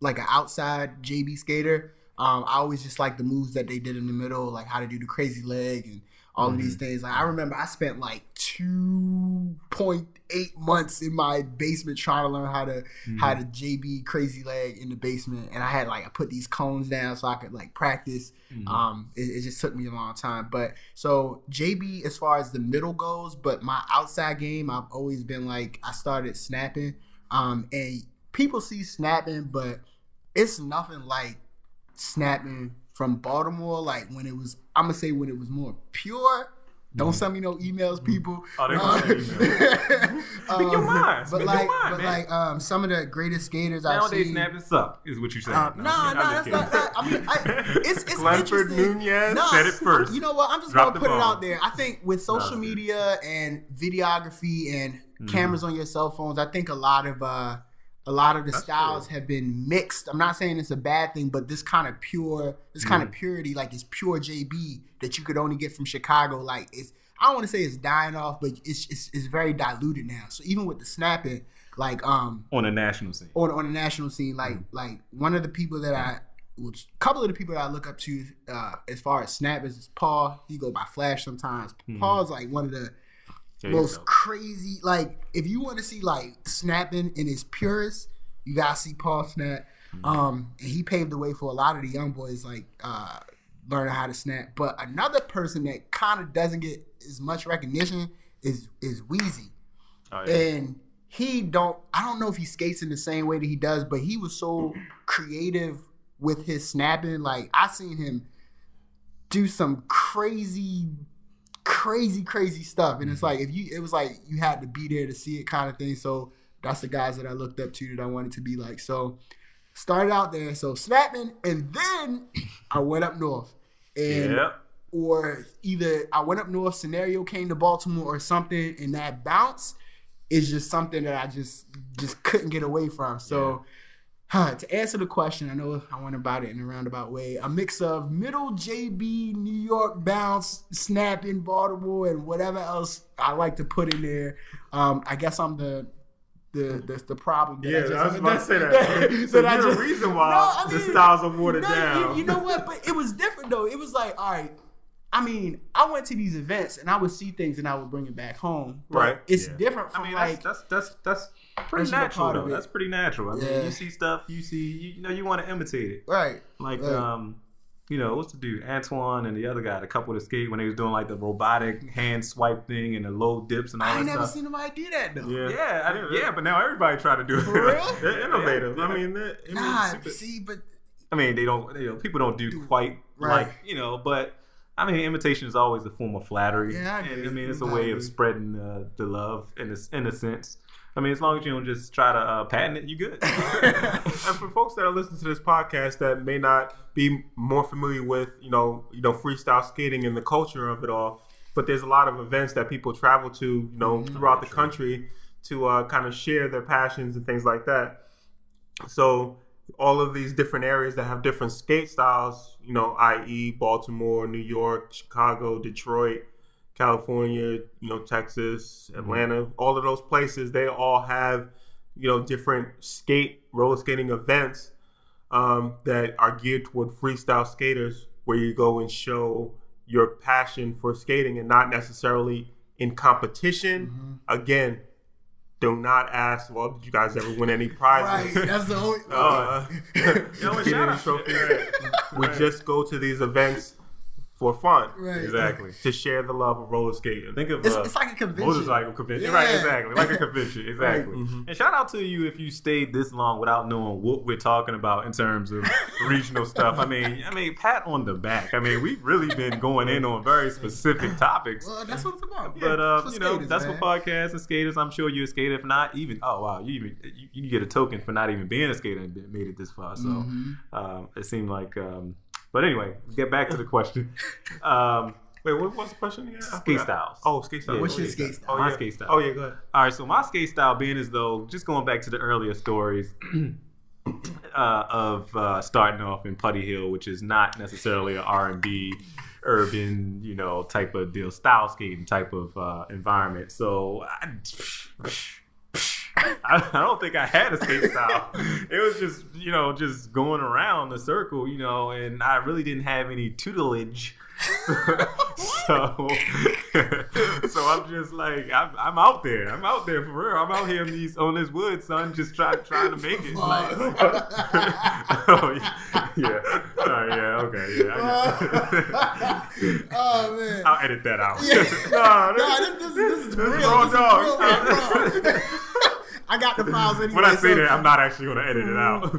outside JB skater. I always just liked the moves that they did in the middle, like how to do the crazy leg and all of these things. Like I remember I spent like 2.8 months in my basement trying to learn how to JB crazy leg in the basement, and I put these cones down so I could like practice. It just took me a long time, but so JB as far as the middle goes, but my outside game I've always been like I started snapping, and people see snapping, but it's nothing like snapping from Baltimore, like when it was more pure. Don't send me no emails, people. Oh, they gonna send emails. Speak your mind. Speak your mind, man. Like some of the greatest skaters I've seen. Nowadays, snapping suck is what you're saying. No, that's not that. I mean, it's Glenford interesting. Nunez said it first. You know what? I'm just Drop gonna put the it ball. out there. I think with social media and videography and cameras on your cell phones, I think a lot of the styles have been mixed. I'm not saying it's a bad thing, but this kind of purity, like it's pure JB that you could only get from Chicago. Like I don't want to say it's dying off, but it's very diluted now. So even with the snapping, like on the national scene, on the national scene, like one of the people that a couple of the people that I look up to as far as snappers is Paul. He go by Flash sometimes. Paul's like one of the most crazy. Like if you want to see like snapping in its purest, you gotta see Paul snap. And he paved the way for a lot of the young boys like learning how to snap. But another person that kind of doesn't get as much recognition is Weezy. Oh, yeah. And I don't know if he skates in the same way that he does, but he was so creative with his snapping. Like I seen him do some crazy stuff, and it's like it was like you had to be there to see it kind of thing. So that's the guys that I looked up to that I wanted to be like. So started out there, so snapping, and then I went up north, and or either I went up north, scenario came to Baltimore or something, and that bounce is just something that I just couldn't get away from. So. To answer the question, I know I went about it in a roundabout way. A mix of middle JB, New York bounce, snap in Baltimore, and whatever else I like to put in there. I guess I'm the problem. I was about to say that. So you're the reason why the styles are watered down. You know what? But it was different though. It was like, all right. I mean, I went to these events and I would see things and I would bring it back home. Right. It's different from that's pretty natural though. That's pretty natural. I mean, you see stuff, you want to imitate it. Right. Like, what's the dude? Antoine and the other guy, the couple that skate when they was doing like the robotic hand swipe thing and the low dips and all that stuff. I ain't never seen nobody do that though. Yeah, but now everybody try to do it. For real? They're innovative. Yeah. I mean, but they don't. People don't do quite like but. I mean, imitation is always a form of flattery. Yeah, it's a way of spreading the love in a sense. I mean, as long as you don't just try to patent it, you good. And for folks that are listening to this podcast that may not be more familiar with, freestyle skating and the culture of it all, but there's a lot of events that people travel to, throughout the country to kind of share their passions and things like that. So all of these different areas that have different skate styles, i.e. Baltimore, New York, Chicago, Detroit, California, Texas, Atlanta, all of those places, they all have, different roller skating events that are geared toward freestyle skaters where you go and show your passion for skating and not necessarily in competition. Again, do not ask, well, did you guys ever win any prizes? Right, that's the only... get any trophies. We just go to these events for fun. Right. Exactly. To share the love of roller skating. Think of it's like a convention. Motorcycle convention. Yeah. Right, exactly. Like a convention. Exactly. Right. And shout out to you if you stayed this long without knowing what we're talking about in terms of regional stuff. I mean, pat on the back. I mean, we've really been going in on very specific topics. Well, that's what it's about. But skaters, that's man. for podcasts and skaters. I'm sure you're a skater. If not, you get a token for not even being a skater and made it this far. So it seemed like. But anyway, get back to the question. Wait, what was the question again? Skate styles. Oh, skate styles. Yeah, what's your skate style? My skate style. Oh, yeah, go ahead. All right, so my skate style being as though, just going back to the earlier stories of starting off in Putty Hill, which is not necessarily an R&B, urban, type of deal, style skating type of environment. So I don't think I had a skate style. It was just, just going around the circle, and I really didn't have any tutelage. so I'm just like, I'm out there. I'm out there for real. I'm out here on this wood, son, just trying to make it. Oh man, I'll edit that out. This is real. Raw dog. I got the files anyway. When I say that, I'm not actually going to edit it out.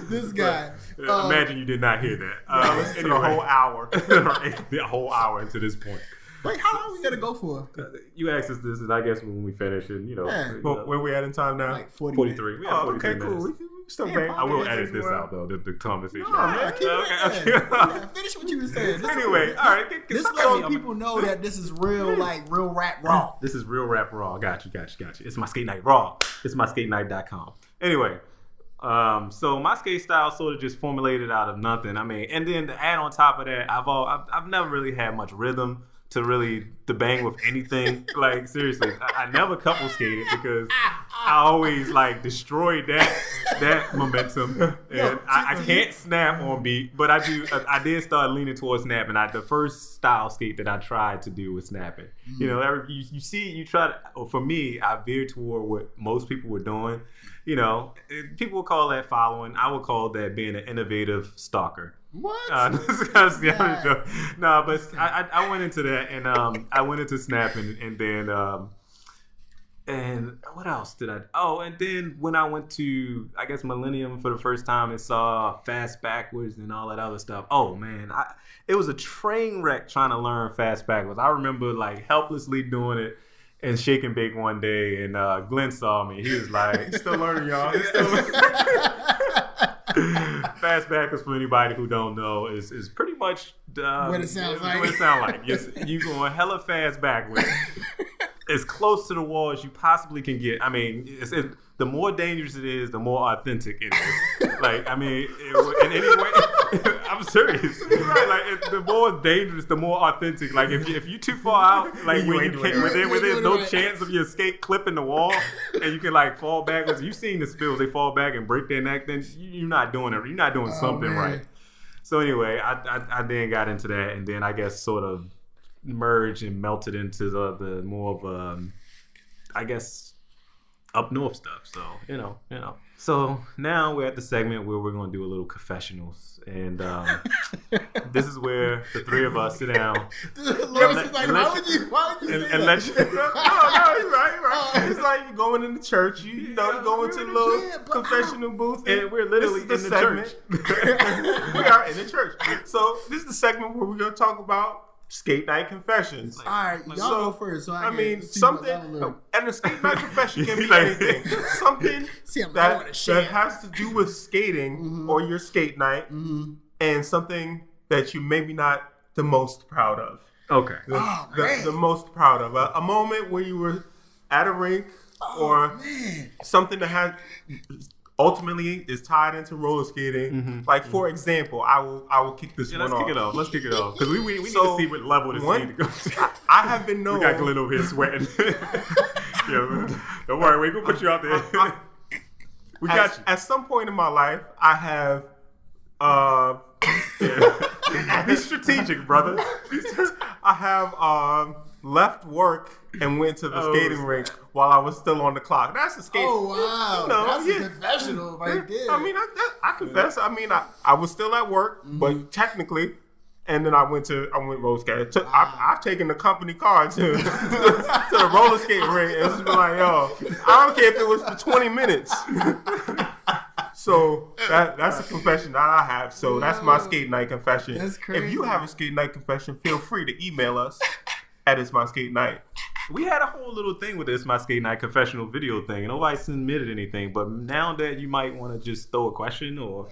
This guy. Imagine you did not hear that. Listen to the whole hour. The whole hour into this point. Like, how long are we going to go for? You asked us this, and I guess when we finish, and where we at in time now? Like 43. We have 43 okay, minutes. cool. We still bang. I will edit this out, though, the conversation. No, man, keep it. Finish what you were saying. Anyway, all right. This so people know that this is real rap raw. This is real rap raw. Got you. It's my skate night raw. It's myskatenight.com. Anyway, so my skate style sort of just formulated out of nothing. I mean, and then to add on top of that, I've never really had much rhythm to bang with anything. Like seriously, I never couple skated because I always like destroyed that momentum, and I can't snap on beat. But I did start leaning towards snapping. The first style skate that I tried to do was snapping. You know, you try to. Or for me, I veered toward what most people were doing. You know, people would call that following. I would call that being an innovative stalker. What? No, but I went into that, and I went into snapping, and then and what else did I? Oh, and then when I went to, I guess, Millennium for the first time and saw fast backwards and all that other stuff. Oh man, it was a train wreck trying to learn fast backwards. I remember like helplessly doing it and shake and bake one day, and Glenn saw me. He was like, Still learning, y'all. fast backwards, for anybody who don't know, is pretty much what it sounds like. What it sounds like. You going hella fast backwards, as close to the wall as you possibly can get. I mean, the more dangerous it is, the more authentic it is. Like, I mean, in any way, I'm serious. Like, the more dangerous, the more authentic. Like, if you too far out, like when you can't, when there's no chance of your skate clipping the wall, and you can like fall backwards. You've seen the spills; they fall back and break their neck. Then you're not doing it. You're not doing something right. So anyway, I then got into that, and then I guess sort of merged and melted into the more of I guess up north stuff. So you know. So now we're at the segment where we're going to do a little confessionals, and this is where the three of us sit down. Lawrence is like, why would you say that? No, you're right. It's like you're going into church. You go into a little confessional booth, and we're literally in the church. We are in the church. So this is the segment where we're going to talk about skate night confessions. All right, y'all go first. So I mean, something, and the skate night confession can be anything. Something that has to do with skating or your skate night, and something that you maybe not the most proud of. Okay. The most proud of. A moment where you were at a rink or something that had ultimately is tied into roller skating. Like for example, I will kick this one off. Let's kick it off because we need to see what level this needs to go to. I have been known. We got Glenn over here sweating. Yeah, don't worry, we're gonna put you out there. We got you. At some point in my life, I have be strategic, brother. I have left work and went to the skating rink while I was still on the clock. That's a skate. Oh wow, that's a confessional right there. I mean, I confess. I mean, I was still at work, but technically, and then I went roller skating. I've taken the company car to the roller skating rink and just been like, yo, I don't care if it was for 20 minutes. So that's a confession that I have. So that's my skate night confession. That's crazy. If you have a skate night confession, feel free to email us at itsmyskatenight. We had a whole little thing with this My Skate Night confessional video thing. Nobody submitted anything, but now that you might want to just throw a question or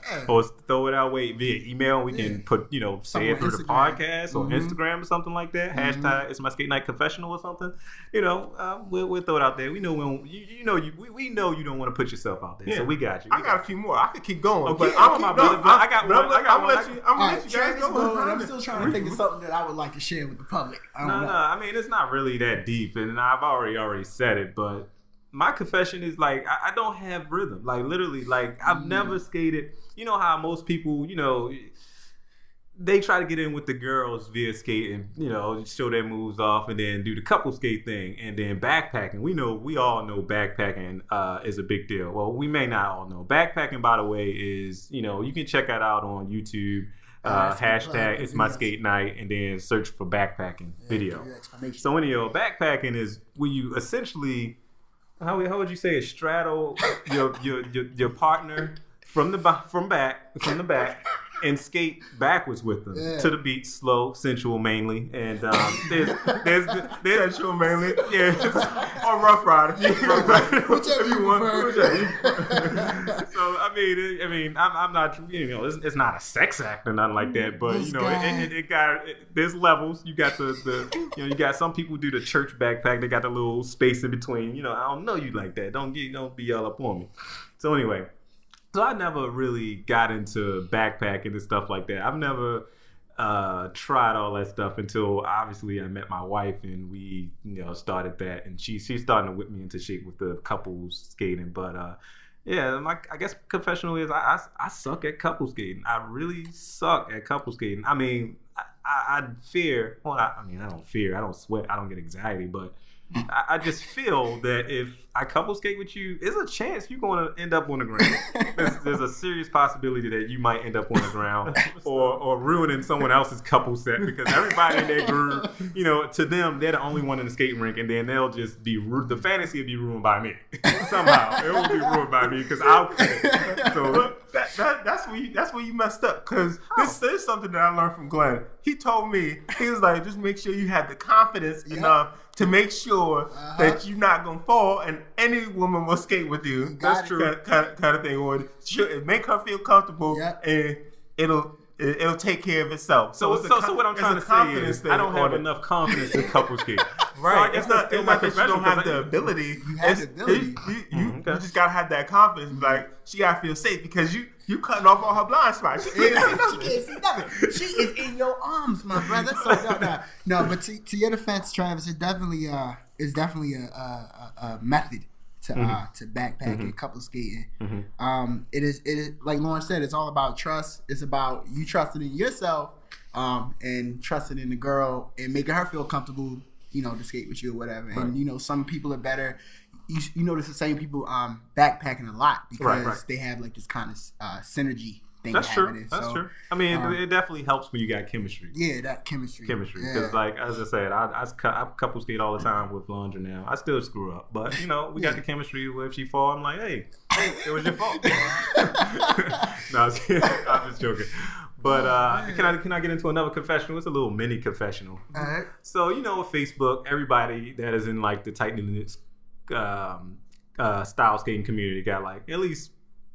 throw it our way via email, we can put say it through the podcast or Instagram or something like that. Hashtag It's My Skate Night Confessional or something. We'll throw it out there. We know we know you don't want to put yourself out there, so we got you. I got a few more. I could keep going, okay, but I'm I'm gonna let you guys go. I'm still trying to think of something that I would like to share with the public. No. I mean, it's not really that deep. And I've already said it, but my confession is like I don't have rhythm. Like literally, like I've never skated. You know how most people, they try to get in with the girls via skating, show their moves off and then do the couple skate thing and then backpacking. We all know backpacking is a big deal. Well, we may not all know. Backpacking, by the way, is, you can check that out on YouTube. Hashtag It's My Skate Night and then search for backpacking video. So anyhow, backpacking is when you essentially, how would you say it, straddle your partner from the back and skate backwards with them to the beat, slow, sensual mainly, and there's sensual mainly, or rough ride, whichever you want. So I mean, I'm not, it's not a sex act or nothing like that, but it got there's levels. You got you got some people do the church backpack. They got the little space in between. I don't know you like that. Don't be all up on me. So anyway. So I never really got into backpacking and stuff like that. I've never tried all that stuff until obviously I met my wife and we started that, and she's starting to whip me into shape with the couples skating. But yeah, I guess confessional is I suck at couple skating. I really suck at couple skating. I mean, I fear. Well, I don't fear. I don't sweat. I don't get anxiety. But I just feel that if I couple skate with you, there's a chance you're going to end up on the ground. There's a serious possibility that you might end up on the ground or ruining someone else's couple set, because everybody in their group, to them, they're the only one in the skating rink, and then they'll just be the fantasy will be ruined by me. Somehow it will be ruined by me because I'll quit. So that's where you messed up, because this is something that I learned from Glenn. He told me, he was like, just make sure you have the confidence enough to make sure that you're not gonna fall, and any woman will skate with you. That's true. Kind of thing. Or make her feel comfortable, and it'll take care of itself. So what I'm trying to say is, I don't have enough confidence to couple skate. Right. So it's not that you don't have the ability. You have the ability. You just gotta have that confidence. Like, she gotta feel safe, because you cutting off all her blind spots. She can't see nothing. She is in your arms, my brother. So no. But to your defense, Travis, it's definitely a method to backpacking, couple skating. It is like Lauren said. It's all about trust. It's about you trusting in yourself, and trusting in the girl and making her feel comfortable, to skate with you or whatever. Right. And some people are better. You notice the same people backpacking a lot because they have like this kind of synergy thing. That's happening. True. That's true. I mean, it definitely helps when you got chemistry. Yeah, that chemistry. Because like as I said, I couple skate all the time with Londra now. I still screw up, but we got the chemistry where if she fall, I'm like, hey, it was your fault. No, I'm just joking. But can I get into another confessional? It's a little mini confessional. All right. So with Facebook, everybody that is in like the tight knit style skating community got like at least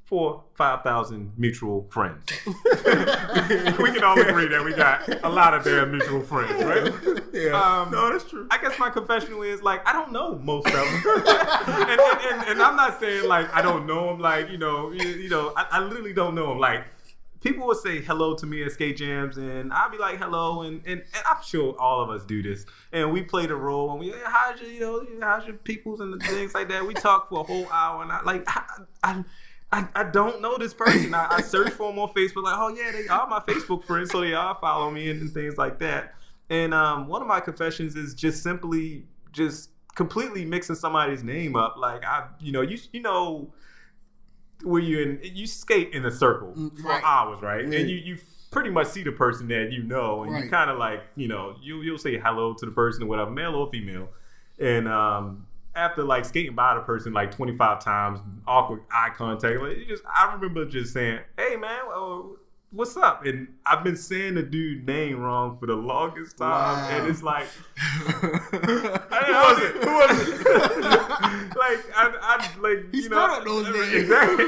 4,000-5,000 mutual friends. We can all agree that we got a lot of damn mutual friends, right? Yeah. No, that's true. I guess my confessional is like I don't know most of them, and I'm not saying like I don't know them. Like I literally don't know them. Like people would say hello to me at skate jams, and I'll be like hello, and I'm sure all of us do this, and we play the role, and we how's your peoples and the things like that. We talk for a whole hour, and I don't know this person. I search for them on Facebook, like, oh yeah, they are my Facebook friends, so they all follow me and things like that. And one of my confessions is just simply just completely mixing somebody's name up. Like where you skate in a circle for hours, right? And you pretty much see the person that and you kind of like you'll say hello to the person or whatever, male or female, and after like skating by the person like 25 times, awkward eye contact, like I remember just saying, hey man, what's up? And I've been saying the dude's name wrong for the longest time, and it's like who was it? Like I like he still don't know his name. Exactly.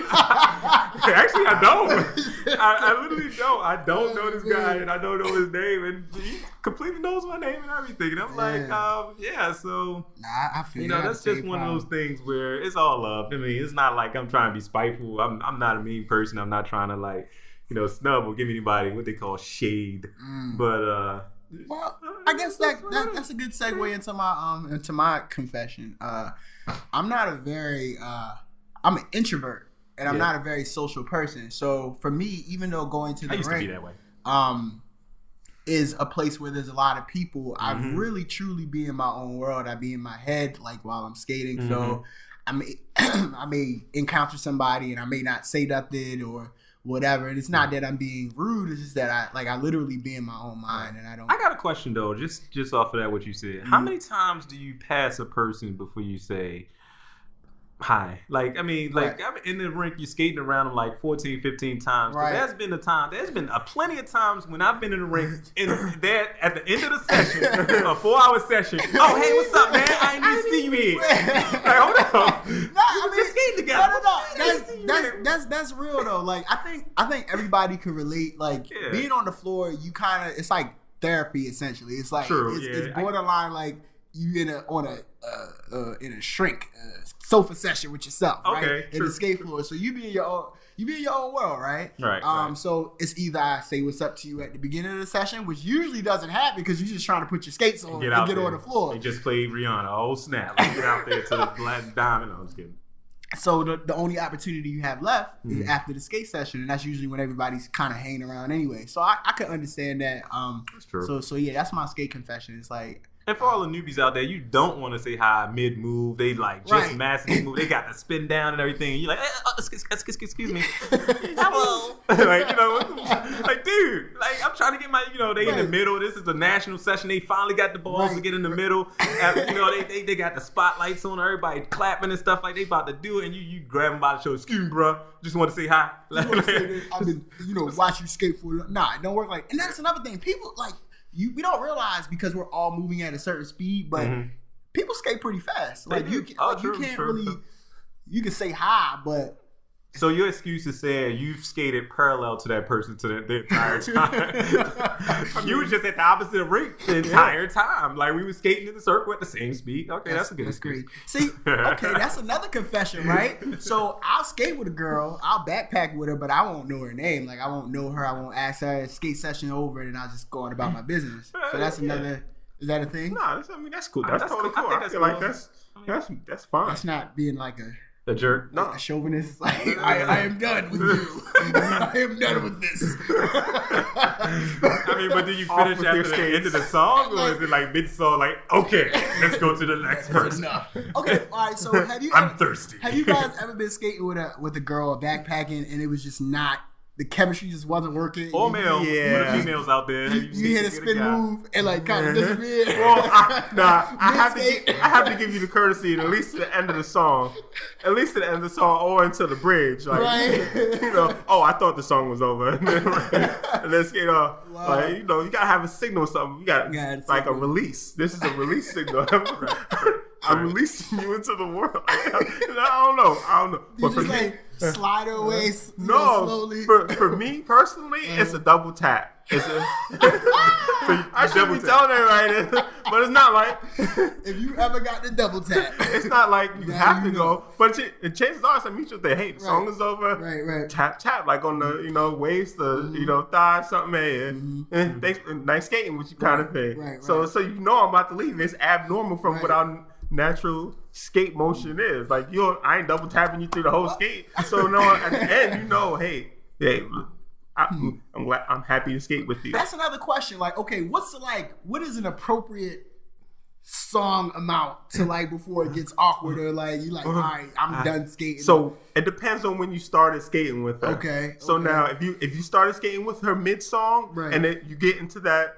Actually, I don't. I literally don't. I don't know this guy, and I don't know his name, and he completely knows my name and everything. And I'm like, so I feel that's just one of those things where it's all love. I mean, it's not like I'm trying to be spiteful. I'm not a mean person. I'm not trying to like snub or give anybody what they call shade. But well, I guess that's a good segue into my confession. I'm not a very I'm an introvert, and I'm not a very social person. So for me, even though going to the rink, to be that way. Is a place where there's a lot of people, I really truly be in my own world. I be in my head like while I'm skating. So I may encounter somebody and I may not say nothing or whatever. And it's not that I'm being rude. It's just that I literally be in my own mind, and I don't. I got a question though, just off of that what you said. How many times do you pass a person before you say hi? Like, I mean, like, I'm in the rink, you're skating around them like 14, 15 times. Right. There's been plenty of times when I've been in the rink at the end of the session, a 4-hour session. Oh, hey, what's up, man? I didn't even see you here. Like, hold on. No, just skating together. No. That's real though. Like, I think everybody can relate. Like, being on the floor, you kind of, it's like therapy essentially. It's like, it's borderline like you in a shrink sofa session with yourself, right? In the skate floor. So you you be in your own world, right? Right. So it's either I say what's up to you at the beginning of the session, which usually doesn't happen because you're just trying to put your skates on and get on the floor. They just played Rihanna. Oh snap! Let's get out there to the black diamond. I was kidding. So the only opportunity you have left is after the skate session, and that's usually when everybody's kind of hanging around anyway. So I could understand that. That's true. So yeah, that's my skate confession. It's like. And for all the newbies out there, you don't want to say hi mid move. They like just massively move. They got the spin down and everything. You're like, excuse me. Hello. Like, you know, like, dude, like, I'm trying to get my, you know, they in the middle. This is the national session. They finally got the balls to get in the middle. After, you know, they got the spotlights on everybody clapping and stuff like they about to do it. And you grab them by the shoulder. Excuse me, bro. Just want to say hi. I've been, watch you skate for it. Nah, it don't work like. And that's another thing. People like. We don't realize because we're all moving at a certain speed, but people skate pretty fast. Like you can't really. You can say hi, but. So your excuse is saying you've skated parallel to that person the entire time. You were just at the opposite of rink the entire time. Like we were skating in the circle at the same speed. Okay, that's a good excuse. Great. See, okay, that's another confession, right? So I'll skate with a girl, I'll backpack with her, but I won't know her name. Like I won't know her. I won't ask her. Skate session over, and I'll just go on about my business. So that's another. Is that a thing? Nah, that's cool. That's totally cool. I feel like that's fine. That's not being like a jerk. No. A chauvinist. Like, I am done with you. I am done with this. I mean, but do you finish after the end of the song? Or is it like mid-song, like, okay, let's go to the next person? Okay, all right, so I'm thirsty. Have you guys ever been skating with a girl backpacking and it was just not, the chemistry just wasn't working? Or male. For the females out there. You hit a spin move and like kind of disappeared. Well, I have to give you the courtety at least to the end of the song. At least to the end of the song or until the bridge. Like, you know, I thought the song was over. And then skate off. Wow. Like, you know, you got to have a signal or something. You got like a release. This is a release signal. I'm releasing you into the world. I don't know. But for me, slide away slowly. For me personally, it's a double tap. It's a, I should be telling it right, but it's not like if you ever got the double tap. It's not like you have to go, but chances are some mutual thing. Hey, the song is over. Right. Tap like on the waist, the thigh, something. Hey, thanks, nice skating with you, kind of thing. Right. So you know I'm about to leave. It's abnormal from what our natural skate motion is. Like I ain't double tapping you through the whole skate. So no, at the end, you know, hey. I'm happy to skate with you. That's another question. Like, okay, what is an appropriate song amount to like before it gets awkward or like you like, all right, I'm done skating? So it depends on when you started skating with her. Okay. So now if you started skating with her mid song and then you get into that,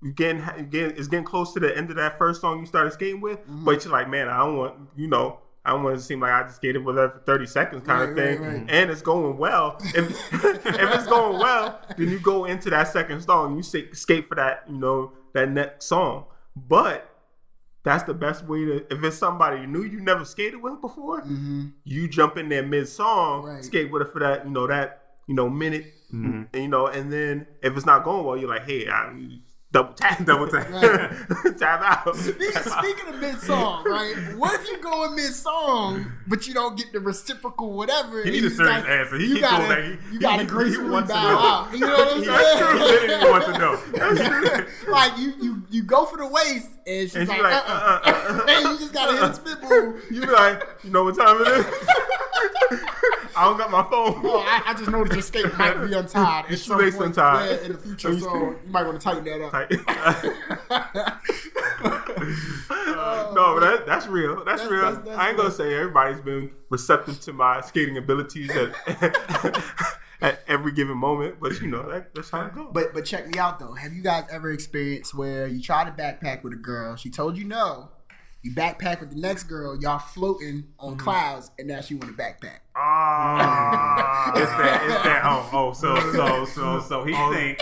it's getting close to the end of that first song you started skating with, but you're like, man, I don't want it to seem like I just skated with her for 30 seconds kind of thing. Right. And it's going well. If it's going well, then you go into that second song. You skate for that, that next song. But that's the best way to, if it's somebody new you never skated with before, you jump in there mid-song, skate with her for that, minute. And then if it's not going well, you're like, hey, double tap. Tap out. Speaking of mid-song, right? What if you go in mid-song, but you don't get the reciprocal whatever? He needs a serious answer. You gotta gracefully bow out. You know what I'm saying? That's true. He didn't want to know. That's true. Like you go for the waist, and she's like, and you just gotta hit a spin move. You be like, you know what time it is? I don't got my phone. No, I just know that your skate might be untied. It's space untied in the future, so you might want to tighten that up. No, but that's real. That's real. I ain't gonna say everybody's been receptive to my skating abilities at every given moment, but that's how it goes. But check me out though. Have you guys ever experienced where you try to backpack with a girl, she told you no, you backpack with the next girl, y'all floating on clouds, and now she want to backpack? It's that. So he think.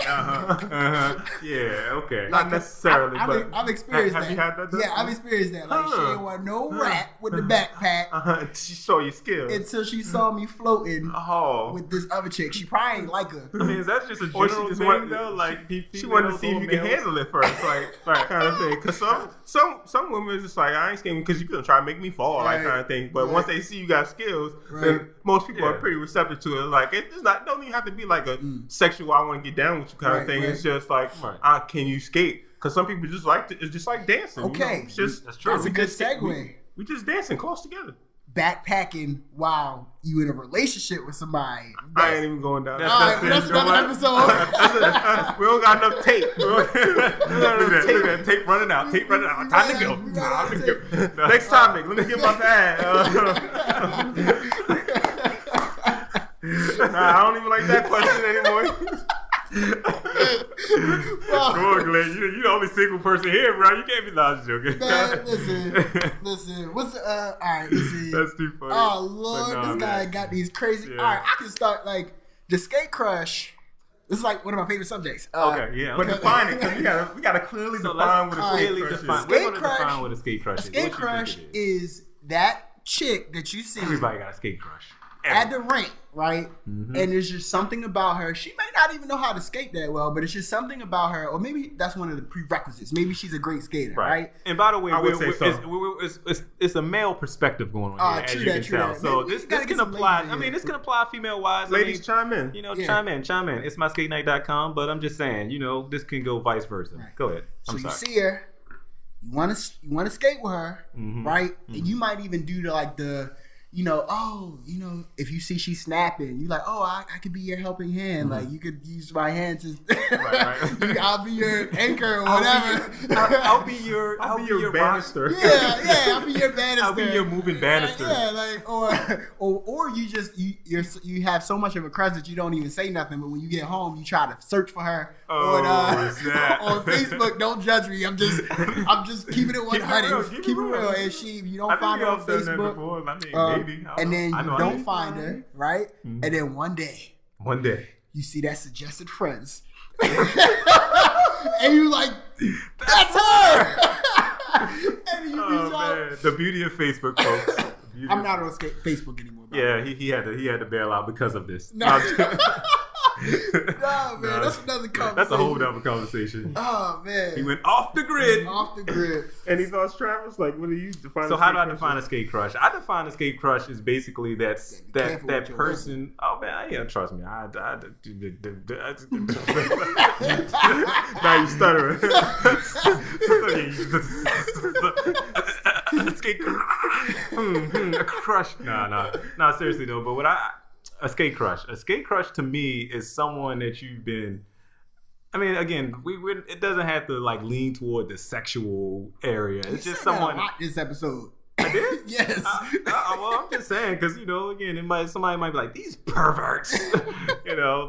Yeah. Okay. Not necessarily, but I've experienced that. Have you had that? Yeah, I've experienced that. Like she didn't want no rat with the backpack. She saw your skills until she saw me floating with this other chick. She probably ain't like her. I mean, is that just a general thing though? Like she wanted to see if you could handle it first, like kind of thing. Because some women is just like, I ain't skating because you gonna try to make me fall, like kind of thing. But once they see you got skills, then most people are pretty receptive to it. Like it's not don't even have to be like a sexual I want to get down with you kind of thing. Right. It's just like can you skate? Because some people just like it's just like dancing. Okay, it's just that's true. That's a good segue. We just dancing close together. Backpacking while you in a relationship with somebody. I ain't even going down. That's another episode. We don't got enough tape. Look at that tape running out. Time to go. Next topic. Let me get my pad. I don't even like that question anymore. Come on, Glenn. You the only single person here, bro. You can't be loud joking. Man, listen. What's all right? Let's see. That's too funny. Oh Lord, this guy got these crazy. Yeah. All right, I can start like the skate crush. This is like one of my favorite subjects. Okay. But define it because we gotta clearly define what a skate crush is. We're gonna define what a skate crush is. A skate crush is that chick that you see. Everybody got a skate crush. At the rink, right? Mm-hmm. And there's just something about her. She may not even know how to skate that well, but it's just something about her. Or maybe that's one of the prerequisites. Maybe she's a great skater, right? And by the way, it's a male perspective going on here, as you can tell. So this can apply. I mean, this can apply female-wise. Ladies, chime in. Chime in. itsmyskatenight.com. But I'm just saying, this can go vice versa. Right. Go ahead. I'm sorry. You see her. You want to skate with her, right? Mm-hmm. And you might even do if you see she's snapping, you like, I could be your helping hand. Like, you could use my hand to, I'll be your anchor or whatever. I'll be your banister. Yeah, I'll be your banister. I'll be your moving banister. Yeah, like, or you just, you have so much of a crush that you don't even say nothing, but when you get home, you try to search for her on Facebook. Don't judge me. I'm just keeping it 100. Keep it real. And you don't find her on Facebook. And then you don't find her, right? Mm-hmm. And then one day, you see that suggested friends, and you like, that's her. And you reach out. The beauty of Facebook, folks. I'm not on Facebook anymore. Yeah, he had to bail out because of this. No. No, man, that's another conversation. That's a whole other conversation. Oh, man. He went off the grid. Any thoughts, Travis? Like, what do you define? So how do I define a skate crush? I define a skate crush as basically that person. Oh man, yeah, trust me. Now you stuttering. Skate crush. No, seriously though. But a skate crush to me is someone that you've been. I mean, again, it doesn't have to like lean toward the sexual area. It's just someone. This episode. I did. Yes. Well, I'm just saying because again, somebody might be like these perverts,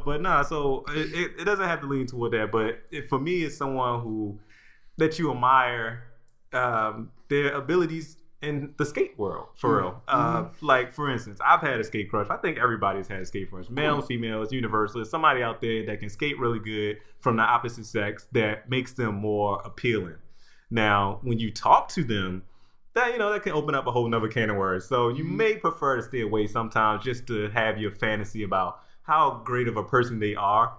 But nah. So it doesn't have to lean toward that. But for me, it's someone that you admire their abilities in the skate world, for real. Like, for instance, I've had a skate crush. I think everybody's had a skate crush. Male, female, it's universal. It's somebody out there that can skate really good from the opposite sex that makes them more appealing. Now, when you talk to them, that can open up a whole nother can of worms. So you may prefer to stay away sometimes just to have your fantasy about how great of a person they are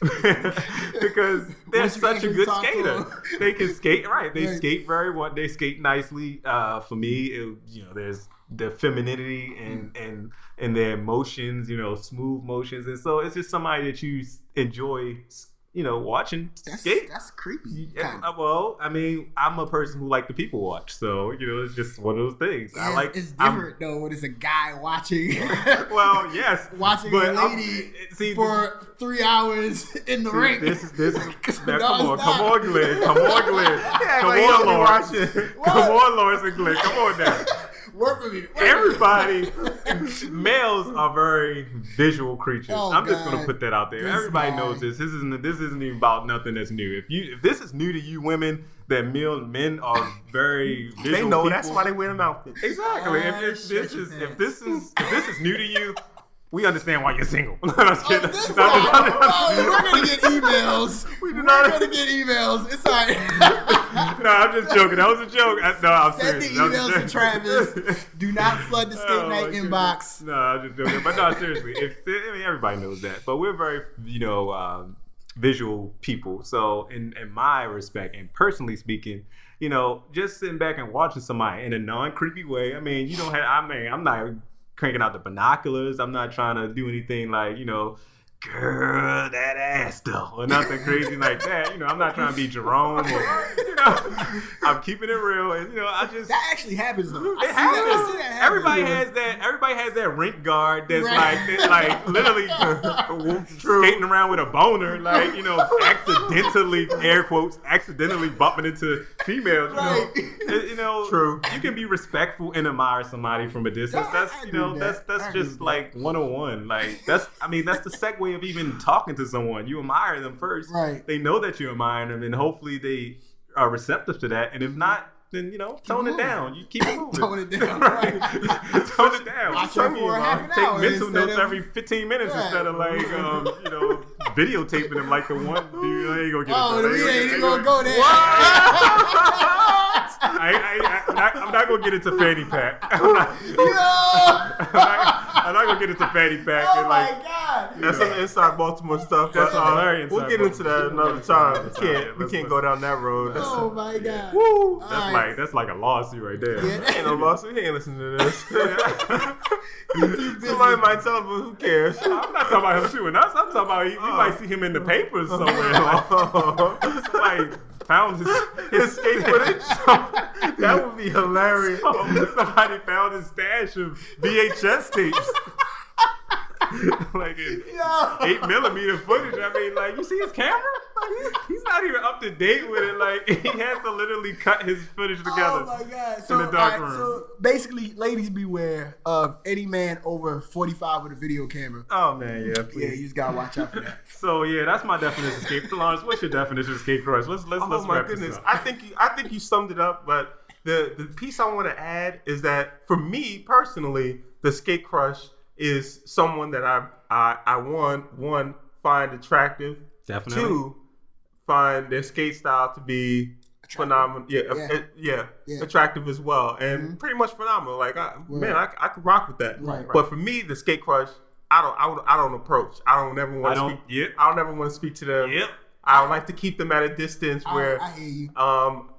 because they're such a good skater. They can skate right. They skate very well. They skate nicely. For me, there's their femininity and their emotions, smooth motions, and so it's just somebody that you enjoy. Watching skate. That's creepy. Well, I mean, I'm a person who like the people watch, so it's just one of those things. It's different though when it's a guy watching. Well, yes, watching a lady for 3 hours in the ring. This is. Come on, Glenn. Come on, Lawrence and Glenn. Come on now. Work with me. Everybody, males are very visual creatures. I'm just gonna put that out there. Everybody knows this. This isn't even about nothing that's new. If this is new to you women, then men are very visual. They know people. That's why they wear them outfits. Exactly. If this is new to you, we understand why you're single. We're gonna get emails. We're gonna get emails. It's alright. No, I'm just joking. That was a joke. I'm Send serious. the emails to Travis. Do not flood the skate night inbox. No, I'm just joking. But no, seriously. Everybody knows that. But we're very, visual people. So in my respect, and personally speaking, just sitting back and watching somebody in a non-creepy way. I mean, I'm not cranking out the binoculars. I'm not trying to do anything like, girl, that ass though, or nothing crazy like that. I'm not trying to be Jerome, or I'm keeping it real, and I just that actually happens though. It happens. Everybody has that rink guard that's like literally skating around with a boner, like accidentally, air quotes, accidentally bumping into females. True. You can be respectful and admire somebody from a distance. That's just like 101. Like that's the segue of even talking to someone. You admire them first. Right. They know that you admire them, and hopefully they are receptive to that. And if not, then tone it down. You keep it moving. Tone it down. Right. Tone it down. Watch her for half an Take hour mental notes of, every 15 minutes instead of like videotaping them like the one dude. I ain't gonna get into we ain't even gonna go there. I'm not gonna get into fanny pack. I'm not gonna get into fanny pack. Oh my God. That's some inside Baltimore stuff. That's all very inside. We'll get into that another time. We can't go down that road. Oh my God. Woo. That's like a lawsuit right there. Yeah. Ain't no lawsuit. He ain't listening to this. Somebody might tell him, but who cares? I'm not talking about him suing us. I'm talking about we might see him in the papers somewhere. Like, somebody found his skate footage. That would be hilarious. Somebody found his stash of VHS tapes. Like in 8mm footage. I mean, like, you see his camera? Like, he's not even up to date with it. Like, he has to literally cut his footage together. Oh my God. In the dark room. So basically, ladies beware of any man over 45 with a video camera. Oh man, yeah, please. Yeah, you just gotta watch out for that. So yeah, that's my definition of skate. Lawrence, what's your definition of skate crush? Let's Oh my wrap goodness. this up. I think you summed it up, but the piece I want to add is that for me personally, the skate crush is someone that I one find attractive. Definitely. 2, find their skate style to be phenomenal. Yeah, attractive as well, and pretty much phenomenal. Like I could rock with that. Right. But for me, the skate crush, I don't approach. I don't ever want to speak. Yep. I don't ever want to speak to them. Yep. I would like to keep them at a distance where I hear you.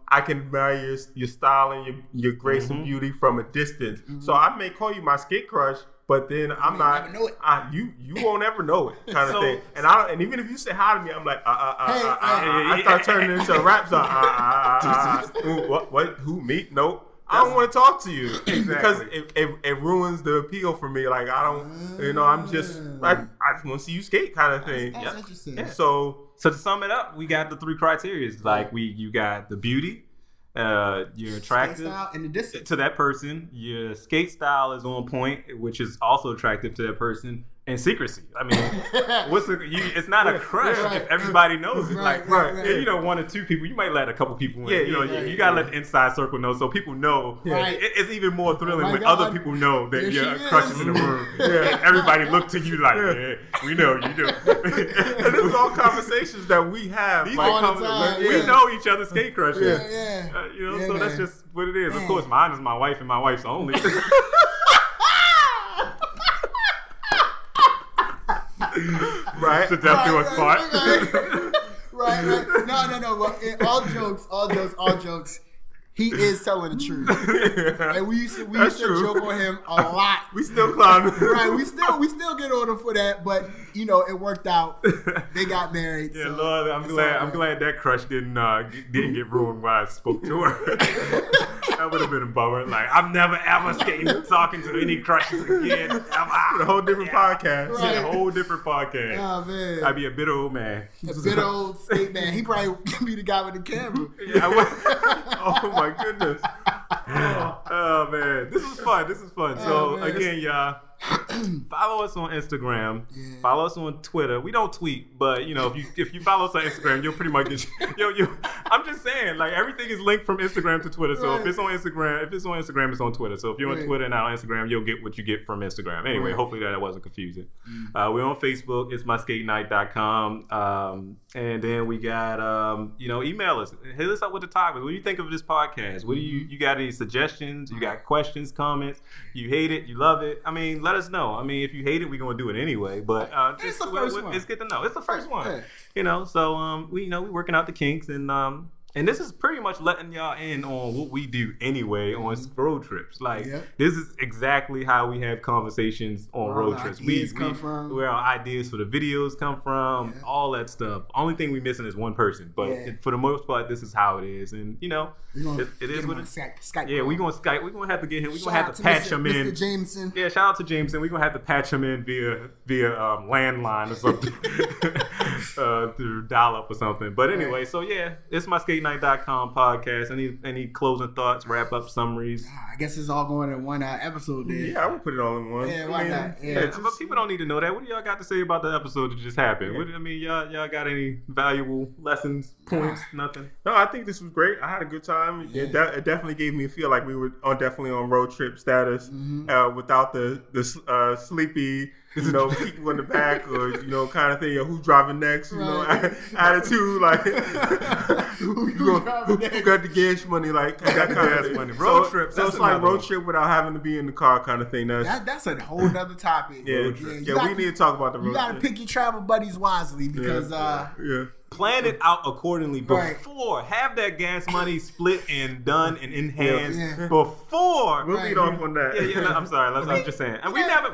I can admire your style and your grace and beauty from a distance. So I may call you my skate crush, but then I'm not. Never know it. You won't ever know it, kind of thing. And even if you say hi to me, I'm like I start turning into a rap song. What? Who? Me? Nope. I don't want to talk to you because it ruins the appeal for me. Like I don't, I'm just like I just want to see you skate, kind of thing. That's interesting. Yeah. So to sum it up, we got the 3 criteria. Like you got the beauty, you're attractive Skate style and the distance to that person. Your skate style is on point, which is also attractive to that person. And secrecy. I mean, it's not a crush if everybody knows it. Right, Like, right. 1 or 2 people, you might let a couple people in. Yeah, you gotta let the inside circle know, so people know. Right. It's even more thrilling Oh my when God. other people know that There your she crush is. is in the room. And everybody look to you like, we know you do. and this is all conversations that we have. These Like, are all the time, we yeah. know each other's skate crushes. Yeah. Yeah, So man. that's just what it is. Man. Of course, mine is my wife and my wife's only. right? To death do us part. Right. No. But all jokes. He is telling the truth, and we used to joke on him a lot. We still climbing. Right, we still get on him for that, but it worked out. They got married. Yeah, so Lord, I'm glad that crush didn't get ruined while I spoke to her. That would have been a bummer. Like, I'm never ever talking to any crushes again. Ever. A whole different podcast. Right. Yeah, a whole different podcast. Oh man, I'd be a bitter old man. a bit old skate man. He probably be the guy with the camera. Yeah, I would. Oh my goodness. Oh man, this is fun. So man. again, y'all, follow us on Instagram. Yeah. Follow us on Twitter. We don't tweet, but if you follow us on Instagram, you'll pretty much get I'm just saying, like, everything is linked from Instagram to Twitter. So Right. if it's on Instagram, it's on Twitter. So if you're on Right. Twitter and not on Instagram, you'll get what you get from Instagram. Anyway, Right. hopefully that wasn't confusing. We're on Facebook. It's itsmyskatenight.com. And then we got email us. Hit us up with the topics. What do you think of this podcast? What do you got any suggestions? You got questions, comments? You hate it? You love it? I mean, let us know. I mean, if you hate it, we're gonna do it anyway. But It's just the first one. It's good to know. It's the first one. Yeah. So we're working out the kinks, and And this is pretty much letting y'all in on what we do anyway on road trips. Like, this is exactly how we have conversations on road trips. Where our ideas for the videos come from, all that stuff. Only thing we missing is one person. But for the most part, this is how it is. And, you know, it is what it is. Skype. Yeah, we're going to Skype. We're going to have to get him. We're going to have to patch him in. Mr. Jameson. Yeah, shout out to Jameson. We're going to have to patch him in via landline or something. Through dial-up or something. But anyway, so yeah, it's myskatenight.com podcast. Any closing thoughts, wrap-up summaries? I guess it's all going in one episode there. Yeah, I would put it all in one. Yeah, why not? Yeah. But people don't need to know that. What do y'all got to say about the episode that just happened? Yeah. Y'all got any valuable lessons, points, nothing? No, I think this was great. I had a good time. Yeah. It definitely gave me a feel like we were definitely on road trip status without the sleepy, you know, people in the back or, you know, kind of thing. Who's driving next? You know, attitude like who got the gas money? Like who got the gas money? Road trip. So it's like road trip without having to be in the car, kind of thing. That's a whole nother topic. Yeah, we need to talk about the road trip. You got to pick your travel buddies wisely because plan it out accordingly before. Have that gas money split and done and in hand before. We'll lead off on that. Yeah. I'm sorry. I'm just saying. And we've never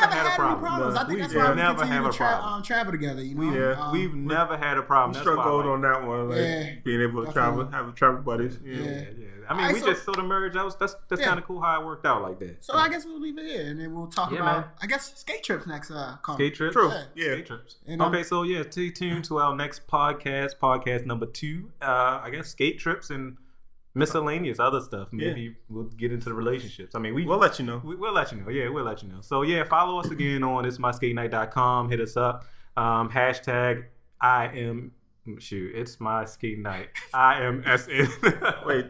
had a problem. I think that's why we never have a problem. Travel together. You know. We've never had a problem. We struck gold on that one. Like being able to travel, have travel buddies. Yeah. I mean, we just sort of merged. That's kind of cool how it worked out like that. So I guess we'll leave it here, and then we'll talk about, I guess, skate trips next. Skate trips? True. Yeah. Skate trips. Okay, so stay tuned to our next podcast number 2. I guess skate trips and miscellaneous other stuff. Maybe we'll get into the relationships. I mean, we'll let you know. We'll let you know. Yeah, we'll let you know. So follow us again on itsmyskatenight.com. Hit us up. Hashtag it's my skate night. IMSN. Wait,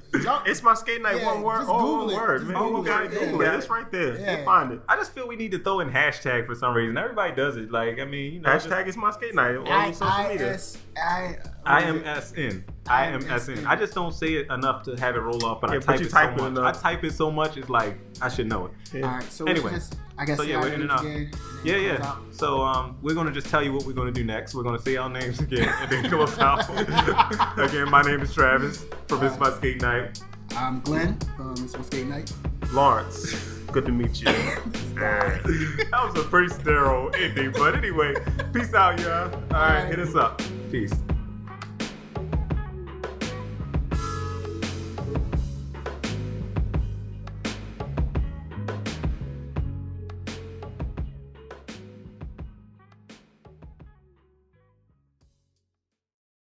it's my skate night. One word. One word. Man, you gotta Google it. It's right there. You'll find it. I just feel we need to throw in hashtag for some reason. Everybody does it. Like, I mean, you know, hashtag it's my skate night. On social media. IMSN. I just don't say it enough to have it roll off, but I type it so much. I type it so much, it's like I should know it. Yeah. All right. So anyway, I guess we're in and out. Yeah. So we're gonna just tell you what we're gonna do next. We're gonna say our names again and then go out. Again, my name is Travis from It's My Skate Night. I'm Glenn from It's My Skate Night. Lawrence, good to meet you. That was a pretty sterile ending, but anyway, peace out, y'all. All right, hit us up. Peace.